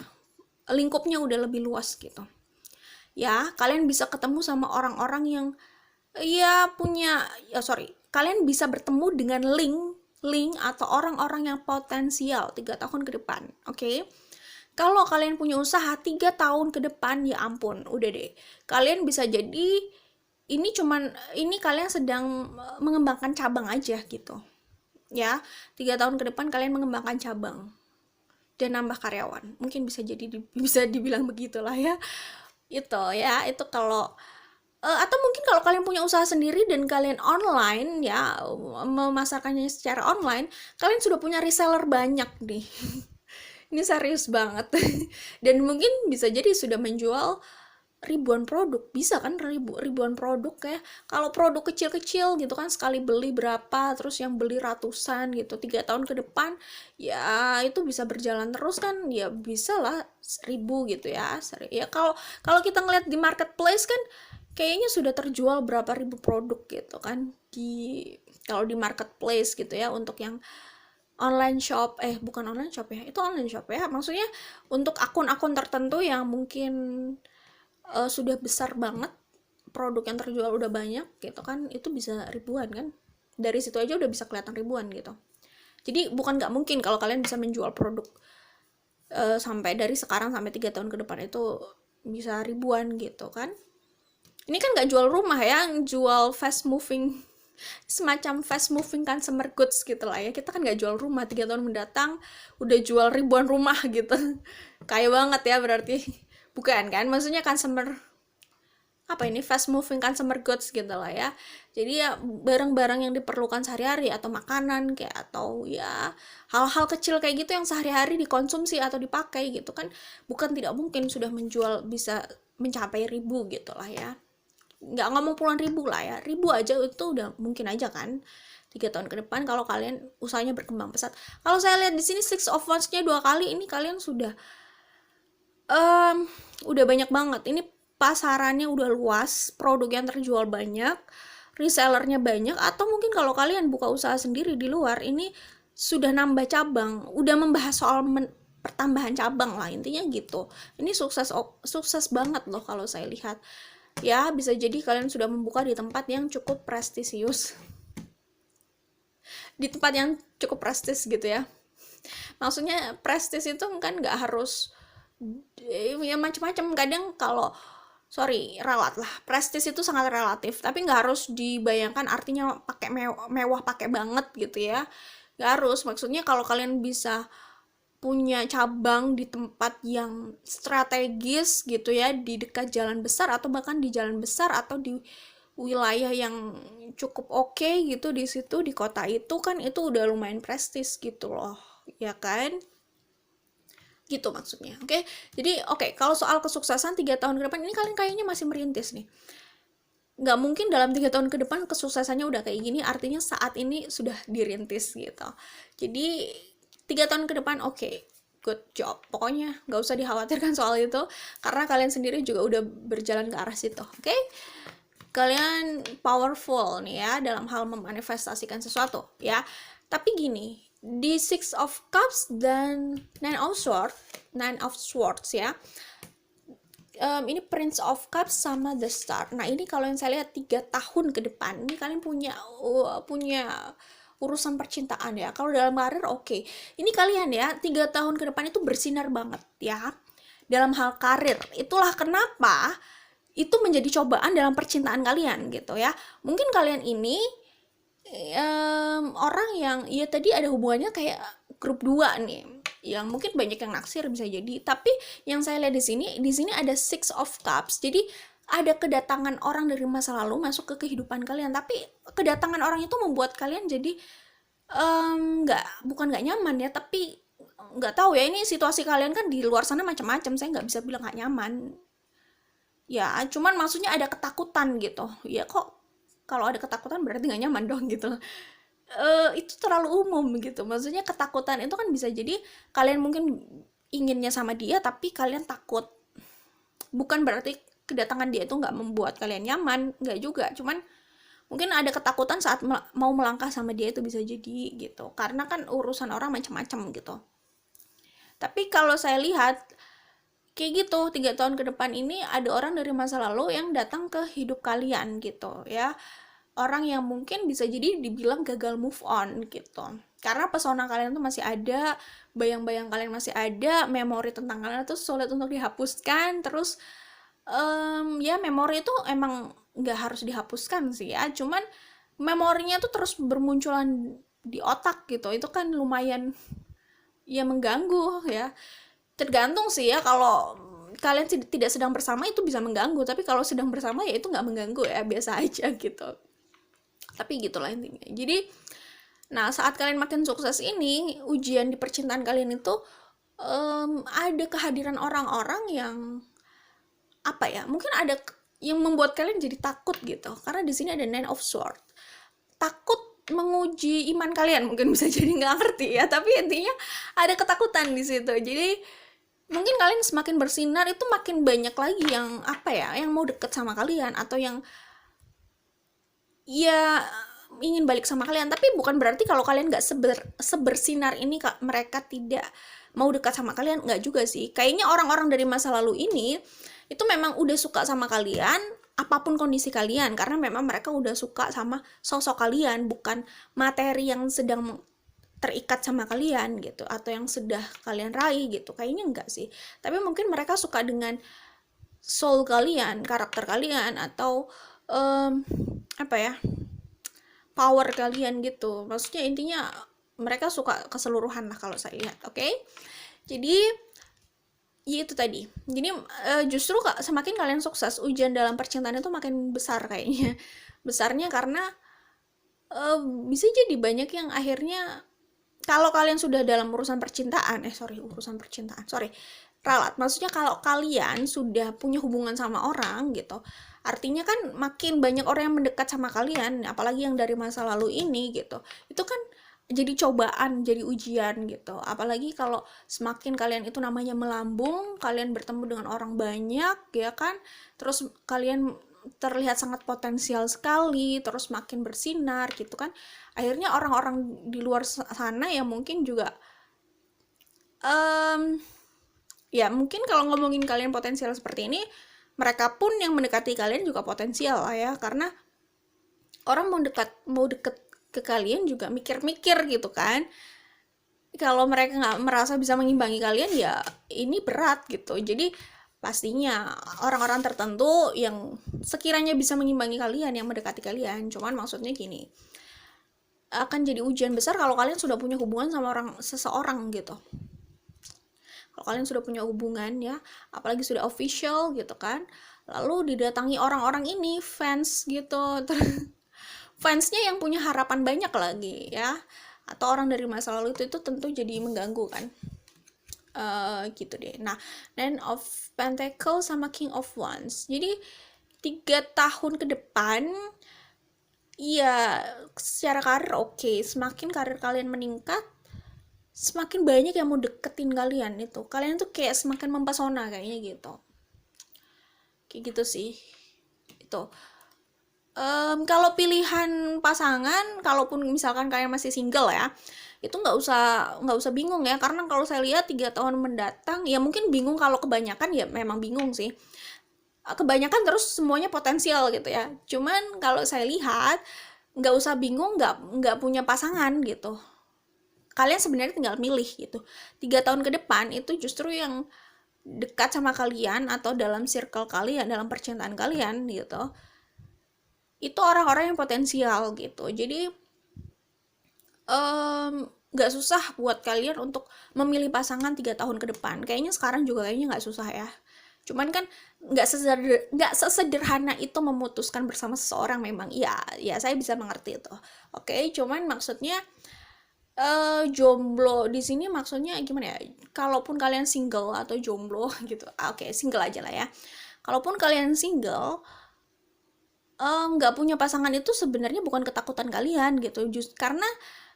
Lingkupnya udah lebih luas gitu. ya kalian bisa ketemu sama orang-orang yang kalian bisa bertemu dengan link atau orang-orang yang potensial 3 tahun ke depan. Oke. Kalau kalian punya usaha 3 tahun ke depan, ya ampun, udah deh. Kalian bisa jadi ini kalian sedang mengembangkan cabang aja gitu. Ya, 3 tahun ke depan kalian mengembangkan cabang dan nambah karyawan. Mungkin bisa dibilang begitulah ya. Itu kalau atau mungkin kalau kalian punya usaha sendiri dan kalian online ya, memasarkannya secara online, kalian sudah punya reseller banyak nih. Ini serius banget. Dan mungkin bisa jadi sudah menjual ribuan produk, bisa kan, ribuan produk ya. Kalau produk kecil-kecil gitu kan, sekali beli berapa, terus yang beli ratusan gitu, 3 tahun ke depan ya itu bisa berjalan terus kan, ya bisa lah 1.000 gitu ya. Ya kalau kita ngeliat di marketplace kan kayaknya sudah terjual berapa ribu produk gitu kan, kalau di marketplace gitu ya, untuk yang online shop, bukan online shop ya, itu online shop ya, maksudnya untuk akun-akun tertentu yang mungkin sudah besar banget, produk yang terjual udah banyak gitu kan, itu bisa ribuan kan, dari situ aja udah bisa kelihatan ribuan gitu. Jadi bukan nggak mungkin kalau kalian bisa menjual produk sampai dari sekarang sampai 3 tahun ke depan itu bisa ribuan gitu kan. Ini kan nggak jual rumah ya, jual fast moving, semacam fast moving consumer goods gitu lah ya. Kita kan nggak jual rumah, 3 tahun mendatang udah jual ribuan rumah gitu. Kaya banget ya berarti. Bukan kan, maksudnya fast moving consumer goods gitu lah ya. Jadi ya barang-barang yang diperlukan sehari-hari, atau makanan kayak, atau ya hal-hal kecil kayak gitu yang sehari-hari dikonsumsi atau dipakai gitu kan, bukan tidak mungkin sudah menjual bisa mencapai ribu gitu lah ya. Nggak ngomong puluhan ribu lah ya, ribu aja itu udah mungkin aja kan 3 tahun ke depan kalau kalian usahanya berkembang pesat. Kalau saya lihat di sini Six of Wands-nya 2 kali, ini kalian sudah banyak banget. Ini pasarannya udah luas, produk yang terjual banyak, resellernya banyak, atau mungkin kalau kalian buka usaha sendiri di luar, ini sudah nambah cabang, udah membahas soal pertambahan cabang lah, intinya gitu. Ini sukses banget loh kalau saya lihat. Ya, bisa jadi kalian sudah membuka di tempat yang cukup prestisius. Di tempat yang cukup prestis gitu ya. Maksudnya prestis itu kan nggak harus ya macam-macam. Kadang ralat lah. Prestis itu sangat relatif, tapi nggak harus dibayangkan artinya pakai mewah, pakai banget gitu ya. Nggak harus. Maksudnya kalau kalian bisa punya cabang di tempat yang strategis gitu ya, di dekat jalan besar, atau bahkan di jalan besar, atau di wilayah yang cukup oke gitu, di situ, di kota itu kan, itu udah lumayan prestis gitu loh, ya kan? Gitu maksudnya. Oke. Jadi kalau soal kesuksesan 3 tahun ke depan, ini kalian kayaknya masih merintis nih. Nggak mungkin dalam 3 tahun ke depan kesuksesannya udah kayak gini, artinya saat ini sudah dirintis gitu. Jadi 3 tahun ke depan good job. Pokoknya nggak usah dikhawatirkan soal itu, karena kalian sendiri juga udah berjalan ke arah situ. Oke? Kalian powerful nih ya dalam hal memanifestasikan sesuatu ya. Tapi gini, di Six of Cups dan Nine of Swords ya. Ini Prince of Cups sama The Star. Nah, ini kalau yang saya lihat 3 tahun ke depan, ini kalian punya urusan percintaan ya. Kalau dalam karir ini kalian ya 3 tahun ke depan itu bersinar banget ya dalam hal karir. Itulah kenapa itu menjadi cobaan dalam percintaan kalian gitu ya. Mungkin kalian ini orang yang ya tadi ada hubungannya kayak grup 2 nih, yang mungkin banyak yang naksir bisa jadi. Tapi yang saya lihat di sini ada Six of Cups. Jadi ada kedatangan orang dari masa lalu masuk ke kehidupan kalian, tapi kedatangan orang itu membuat kalian jadi bukan nggak nyaman ya, tapi nggak tahu ya, ini situasi kalian kan di luar sana macam-macam, saya nggak bisa bilang nggak nyaman ya, cuman maksudnya ada ketakutan gitu ya. Kok kalau ada ketakutan berarti nggak nyaman dong gitu. Itu terlalu umum gitu, maksudnya ketakutan itu kan bisa jadi kalian mungkin inginnya sama dia tapi kalian takut, bukan berarti kedatangan dia itu nggak membuat kalian nyaman, nggak juga, cuman mungkin ada ketakutan saat mau melangkah sama dia, itu bisa jadi gitu, karena kan urusan orang macam-macam gitu. Tapi kalau saya lihat kayak gitu, 3 tahun ke depan ini ada orang dari masa lalu yang datang ke hidup kalian gitu ya. Orang yang mungkin bisa jadi dibilang gagal move on gitu. Karena pesona kalian tuh masih ada, bayang-bayang kalian masih ada, memori tentang kalian tuh sulit untuk dihapuskan. Terus ya memori itu emang nggak harus dihapuskan sih ya, cuman memorinya tuh terus bermunculan di otak gitu. Itu kan lumayan ya mengganggu ya. Tergantung sih ya, kalau kalian tidak sedang bersama itu bisa mengganggu, tapi kalau sedang bersama ya itu nggak mengganggu ya, biasa aja gitu. Tapi gitulah intinya. Jadi nah saat kalian makin sukses ini, ujian di percintaan kalian itu ada kehadiran orang-orang yang apa ya, mungkin ada yang membuat kalian jadi takut gitu, karena di sini ada Nine of Swords, takut menguji iman kalian, mungkin bisa jadi nggak ngerti ya, tapi intinya ada ketakutan di situ. Jadi mungkin kalian semakin bersinar itu makin banyak lagi yang apa ya, yang mau deket sama kalian atau yang ya ingin balik sama kalian. Tapi bukan berarti kalau kalian nggak sebersinar ini mereka tidak mau dekat sama kalian, nggak juga sih. Kayaknya orang-orang dari masa lalu ini itu memang udah suka sama kalian apapun kondisi kalian, karena memang mereka udah suka sama sosok kalian, bukan materi yang sedang terikat sama kalian gitu, atau yang sudah kalian raih gitu. Kayaknya enggak sih, tapi mungkin mereka suka dengan soul kalian, karakter kalian, atau apa ya, power kalian gitu. Maksudnya intinya mereka suka keseluruhan lah kalau saya lihat. Oke, jadi ya itu tadi. Jadi justru semakin kalian sukses, ujian dalam percintaan itu makin besar kayaknya. Besarnya karena bisa jadi banyak yang akhirnya, kalau kalian sudah dalam urusan percintaan, ralat. Maksudnya kalau kalian sudah punya hubungan sama orang gitu, artinya kan makin banyak orang yang mendekat sama kalian, apalagi yang dari masa lalu ini gitu. Itu kan jadi cobaan, jadi ujian gitu. Apalagi kalau semakin kalian itu namanya melambung, kalian bertemu dengan orang banyak ya kan, terus kalian terlihat sangat potensial sekali, terus makin bersinar gitu kan. Akhirnya orang-orang di luar sana ya mungkin juga ya mungkin kalau ngomongin kalian potensial seperti ini, mereka pun yang mendekati kalian juga potensial lah ya, karena orang mau deket ke kalian juga mikir-mikir gitu kan. Kalau mereka nggak merasa bisa mengimbangi kalian ya ini berat gitu. Jadi pastinya orang-orang tertentu yang sekiranya bisa mengimbangi kalian, yang mendekati kalian. Cuman maksudnya gini, akan jadi ujian besar kalau kalian sudah punya hubungan sama seseorang gitu. Kalau kalian sudah punya hubungan ya, apalagi sudah official gitu kan, lalu didatangi orang-orang ini, fans gitu, fansnya yang punya harapan banyak lagi ya, atau orang dari masa lalu itu tentu jadi mengganggu kan. Gitu deh. Nah, Nine of Pentacles sama King of Wands, jadi 3 tahun ke depan iya, secara karir oke. Semakin karir kalian meningkat, semakin banyak yang mau deketin kalian itu. Kalian tuh kayak semakin mempesona kayaknya gitu. Kayak gitu sih. Itu. Kalau pilihan pasangan, kalaupun misalkan kalian masih single ya, itu nggak usah bingung ya, karena kalau saya lihat 3 tahun mendatang ya mungkin bingung, kalau kebanyakan ya memang bingung sih. Kebanyakan terus semuanya potensial gitu ya. Cuman kalau saya lihat nggak usah bingung, nggak punya pasangan gitu. Kalian sebenarnya tinggal milih gitu. 3 tahun ke depan itu justru yang dekat sama kalian atau dalam circle kalian, dalam percintaan kalian gitu, itu orang-orang yang potensial gitu. Jadi nggak susah buat kalian untuk memilih pasangan 3 tahun ke depan. Kayaknya sekarang juga kayaknya nggak susah ya. Cuman kan nggak sesederhana itu memutuskan bersama seseorang memang. Ya saya bisa mengerti itu. Oke, cuman maksudnya jomblo di sini maksudnya gimana ya? Kalaupun kalian single atau jomblo gitu, oke, single aja lah ya. Kalaupun kalian single, nggak punya pasangan itu sebenarnya bukan ketakutan kalian gitu, karena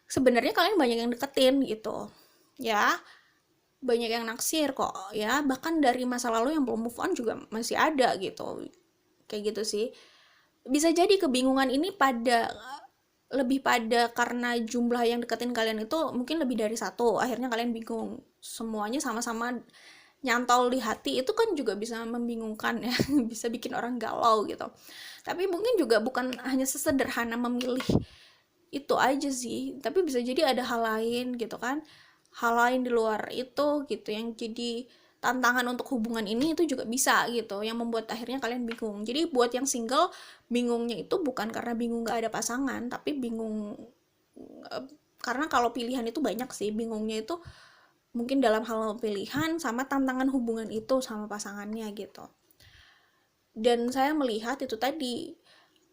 sebenarnya kalian banyak yang deketin gitu, ya, banyak yang naksir kok ya. Bahkan dari masa lalu yang belum move on juga masih ada gitu, kayak gitu sih. Bisa jadi kebingungan ini lebih pada karena jumlah yang deketin kalian itu mungkin lebih dari satu, akhirnya kalian bingung, semuanya sama-sama nyantol di hati itu kan juga bisa membingungkan ya, bisa bikin orang galau gitu. Tapi mungkin juga bukan hanya sesederhana memilih itu aja sih, tapi bisa jadi ada hal lain gitu kan, hal lain di luar itu gitu yang jadi tantangan untuk hubungan ini, itu juga bisa gitu yang membuat akhirnya kalian bingung. Jadi buat yang single, bingungnya itu bukan karena bingung gak ada pasangan, tapi bingung karena kalau pilihan itu banyak sih, bingungnya itu mungkin dalam hal pilihan sama tantangan hubungan itu sama pasangannya gitu. Dan saya melihat itu tadi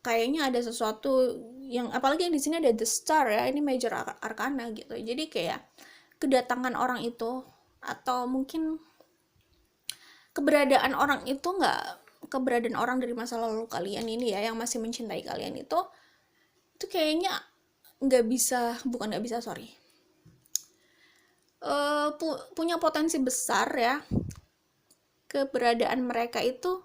kayaknya ada sesuatu yang, apalagi yang di sini ada the star ya, ini major arcana gitu. Jadi kayak kedatangan orang itu, atau mungkin keberadaan orang itu, keberadaan orang dari masa lalu kalian ini ya, yang masih mencintai kalian itu kayaknya bukan nggak bisa, sorry, punya potensi besar ya, keberadaan mereka itu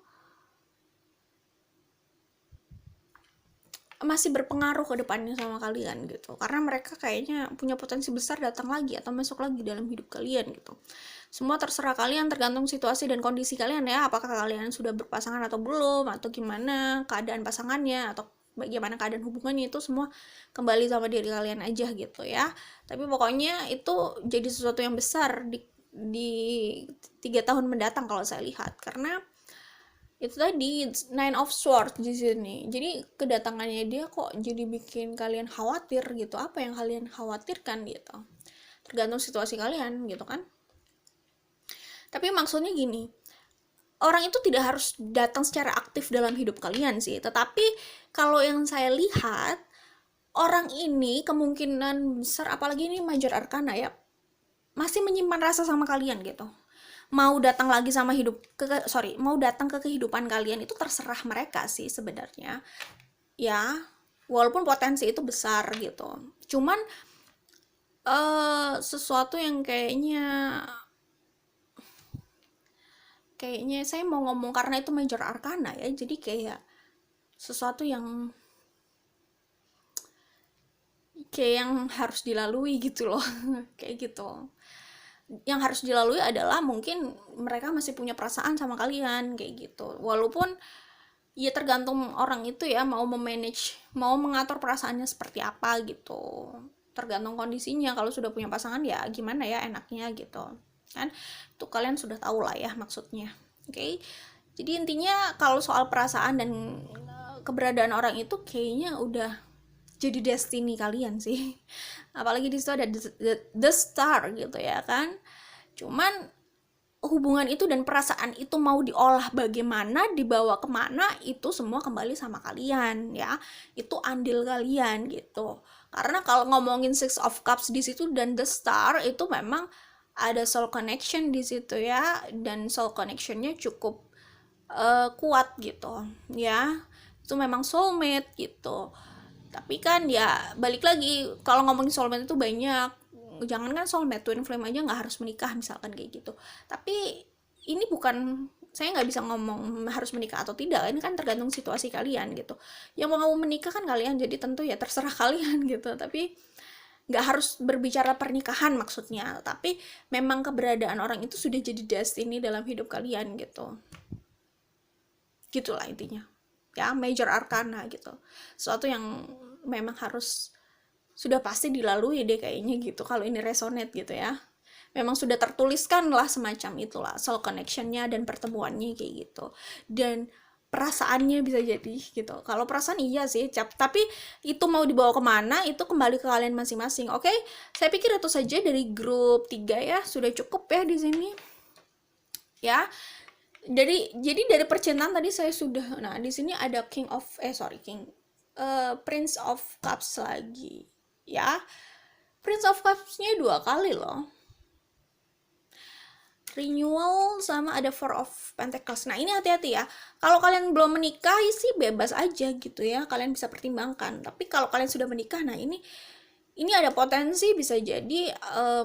masih berpengaruh ke depannya sama kalian gitu, karena mereka kayaknya punya potensi besar datang lagi atau masuk lagi dalam hidup kalian gitu. Semua terserah kalian, tergantung situasi dan kondisi kalian ya, apakah kalian sudah berpasangan atau belum, atau gimana keadaan pasangannya, atau bagaimana keadaan hubungannya, itu semua kembali sama diri kalian aja gitu ya. Tapi pokoknya itu jadi sesuatu yang besar di 3 tahun mendatang kalau saya lihat, karena itu tadi Nine of Swords di sini. Jadi kedatangannya dia kok jadi bikin kalian khawatir gitu. Apa yang kalian khawatirkan gitu? Tergantung situasi kalian gitu kan. Tapi maksudnya gini, orang itu tidak harus datang secara aktif dalam hidup kalian sih. Tetapi kalau yang saya lihat, orang ini kemungkinan besar, apalagi ini major arcana ya, masih menyimpan rasa sama kalian gitu. Mau datang lagi sama mau datang ke kehidupan kalian itu terserah mereka sih sebenarnya ya, walaupun potensi itu besar gitu. Cuman sesuatu yang kayaknya saya mau ngomong karena itu major arcana ya, jadi kayak sesuatu yang harus dilalui gitu loh. Kayak gitu, yang harus dilalui adalah mungkin mereka masih punya perasaan sama kalian kayak gitu, walaupun ya tergantung orang itu ya, mau mengatur perasaannya seperti apa gitu, tergantung kondisinya. Kalau sudah punya pasangan ya gimana ya enaknya gitu kan, itu kalian sudah tahu lah ya maksudnya. Oke. Jadi intinya kalau soal perasaan dan keberadaan orang itu kayaknya udah jadi destiny kalian sih. Apalagi di situ ada the star gitu ya kan. Cuman hubungan itu dan perasaan itu mau diolah bagaimana, dibawa kemana, itu semua kembali sama kalian ya. Itu andil kalian gitu. Karena kalau ngomongin Six of Cups di situ dan the star, itu memang ada soul connection di situ ya, dan soul connectionnya cukup kuat gitu ya. Itu memang soulmate gitu. Tapi kan ya balik lagi, kalau ngomongin soulmate itu banyak, jangan kan soulmate, twin flame aja nggak harus menikah misalkan kayak gitu. Tapi ini bukan, saya nggak bisa ngomong harus menikah atau tidak, ini kan tergantung situasi kalian gitu. Yang mau menikah kan kalian, jadi tentu ya terserah kalian gitu. Tapi nggak harus berbicara pernikahan maksudnya, tapi memang keberadaan orang itu sudah jadi destiny dalam hidup kalian gitu. Gitulah intinya ya, major arcana gitu, sesuatu yang memang harus sudah pasti dilalui deh kayaknya gitu, kalau ini resonate gitu ya. Memang sudah tertuliskan lah semacam itulah soul connectionnya dan pertemuannya kayak gitu, dan perasaannya bisa jadi gitu. Kalau perasaan iya sih, tapi itu mau dibawa kemana itu kembali ke kalian masing-masing. Oke, saya pikir itu saja dari grup 3 ya, sudah cukup ya di sini ya. Jadi dari percintaan tadi saya sudah, nah di sini ada Prince of Cups lagi ya. Prince of Cups-nya 2 kali loh, renewal sama ada Four of Pentacles. Nah ini hati-hati ya, kalau kalian belum menikah sih bebas aja gitu ya, kalian bisa pertimbangkan. Tapi kalau kalian sudah menikah, nah ini ada potensi bisa jadi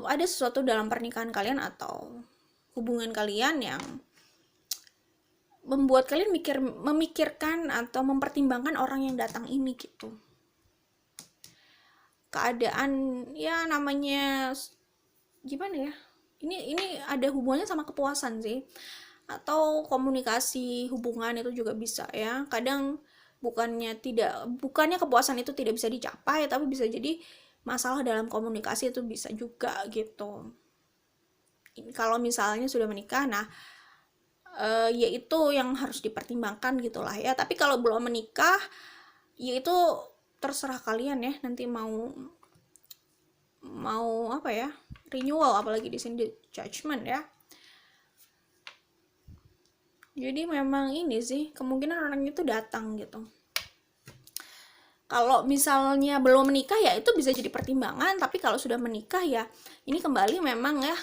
ada sesuatu dalam pernikahan kalian atau hubungan kalian yang membuat kalian memikirkan atau mempertimbangkan orang yang datang ini gitu. Keadaan ya namanya gimana ya, Ini ada hubungannya sama kepuasan sih, atau komunikasi hubungan itu juga bisa ya. Kadang bukannya kepuasan itu tidak bisa dicapai, tapi bisa jadi masalah dalam komunikasi itu bisa juga gitu. Kalau misalnya sudah menikah, nah ya itu yang harus dipertimbangkan gitulah ya. Tapi kalau belum menikah, ya itu terserah kalian ya, nanti mau apa ya, renewal, apalagi di sini judgment ya. Jadi memang ini sih, kemungkinan orang itu datang gitu. Kalau misalnya belum menikah ya itu bisa jadi pertimbangan, tapi kalau sudah menikah ya ini kembali memang ya,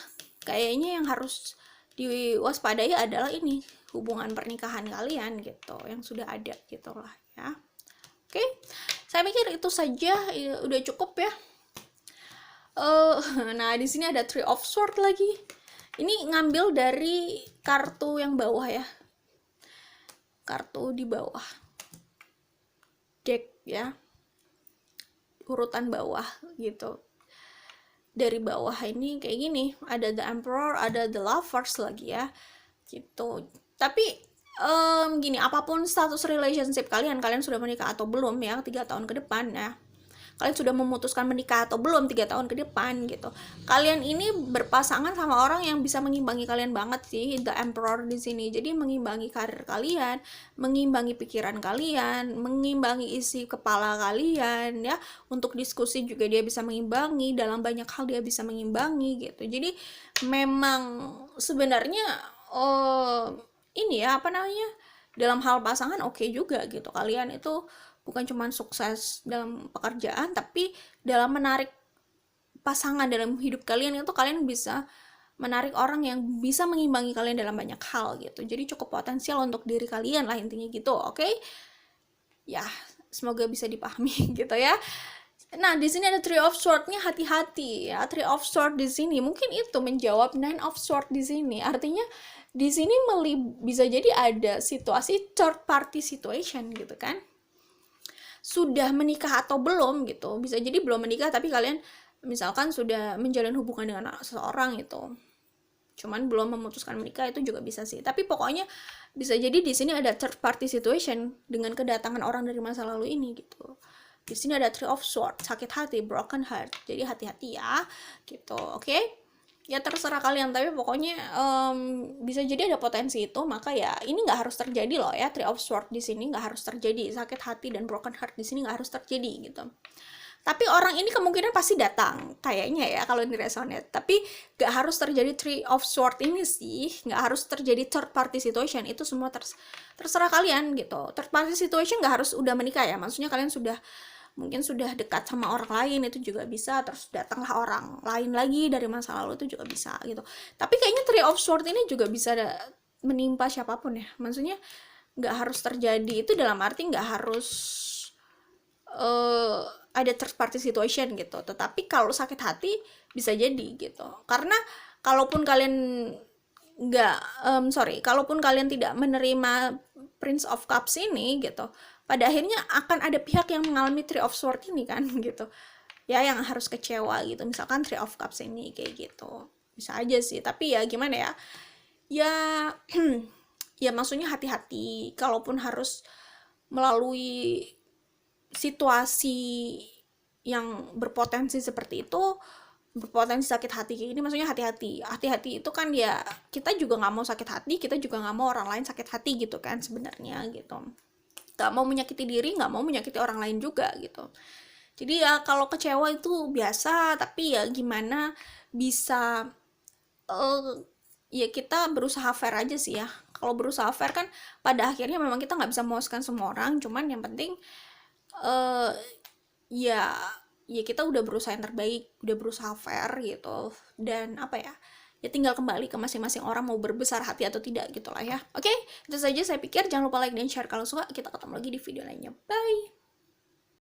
kayaknya yang harus diwaspadai adalah ini, hubungan pernikahan kalian gitu, yang sudah ada gitu lah ya. Oke, saya pikir itu saja, udah cukup ya. Nah di sini ada Three of Swords lagi. Ini ngambil dari kartu yang bawah ya, kartu di bawah deck ya, urutan bawah gitu. Dari bawah ini kayak gini, ada The Emperor, ada The Lovers lagi ya gitu. Tapi gini, apapun status relationship kalian sudah menikah atau belum ya, 3 tahun ke depan ya, kalian sudah memutuskan menikah atau belum 3 tahun ke depan gitu, kalian ini berpasangan sama orang yang bisa mengimbangi kalian banget sih, The Emperor di sini. Jadi mengimbangi karir kalian, mengimbangi pikiran kalian, mengimbangi isi kepala kalian ya. Untuk diskusi juga dia bisa mengimbangi, dalam banyak hal dia bisa mengimbangi gitu. Jadi memang sebenarnya ini ya, apa namanya, dalam hal pasangan oke juga gitu, kalian itu bukan cuma sukses dalam pekerjaan, tapi dalam menarik pasangan dalam hidup kalian itu kalian bisa menarik orang yang bisa mengimbangi kalian dalam banyak hal gitu. Jadi cukup potensial untuk diri kalian lah intinya gitu, oke? Ya, semoga bisa dipahami gitu ya. Nah, di sini ada Three of Swords-nya, hati-hati ya. Three of Swords di sini mungkin itu menjawab Nine of Swords di sini. Artinya di sini bisa jadi ada situasi third party situation gitu kan. Sudah menikah atau belum gitu, bisa jadi belum menikah tapi kalian misalkan sudah menjalin hubungan dengan seseorang itu, cuman belum memutuskan menikah, itu juga bisa sih. Tapi pokoknya bisa jadi di sini ada third party situation dengan kedatangan orang dari masa lalu ini gitu. Di sini ada Three of Swords, sakit hati, broken heart, jadi hati-hati ya gitu. Oke, ya terserah kalian, tapi pokoknya bisa jadi ada potensi itu. Maka ya ini nggak harus terjadi loh ya, Three of Swords di sini nggak harus terjadi, sakit hati dan broken heart di sini nggak harus terjadi gitu. Tapi orang ini kemungkinan pasti datang kayaknya ya kalau ini resonate. Tapi nggak harus terjadi Three of Swords ini sih, nggak harus terjadi third party situation. Itu semua terserah kalian gitu. Third party situation nggak harus udah menikah ya, maksudnya kalian mungkin sudah dekat sama orang lain, itu juga bisa. Terus datanglah orang lain lagi dari masa lalu, itu juga bisa gitu. Tapi kayaknya Three of Swords ini juga bisa menimpa siapapun ya, maksudnya nggak harus terjadi itu dalam arti nggak harus ada third party situation gitu. Tetapi kalau sakit hati bisa jadi gitu, karena kalaupun kalian kalaupun kalian tidak menerima Prince of Cups ini gitu, pada akhirnya akan ada pihak yang mengalami Three of Swords ini kan gitu ya, yang harus kecewa gitu. Misalkan Three of Cups ini kayak gitu, bisa aja sih. Tapi ya gimana ya, ya ya maksudnya hati-hati kalaupun harus melalui situasi yang berpotensi seperti itu, berpotensi sakit hati kayak gini. Maksudnya hati-hati itu kan ya, kita juga nggak mau sakit hati, kita juga nggak mau orang lain sakit hati gitu kan sebenarnya gitu. Nggak mau menyakiti diri, nggak mau menyakiti orang lain juga gitu. Jadi ya kalau kecewa itu biasa, tapi ya gimana bisa ya kita berusaha fair aja sih ya. Kalau berusaha fair kan pada akhirnya memang kita nggak bisa memuaskan semua orang, cuman yang penting ya kita udah berusaha yang terbaik, udah berusaha fair gitu. Dan apa ya, ya tinggal kembali ke masing-masing orang mau berbesar hati atau tidak gitu lah ya. Oke, itu saja saya pikir. Jangan lupa like dan share kalau suka. Kita ketemu lagi di video lainnya. Bye.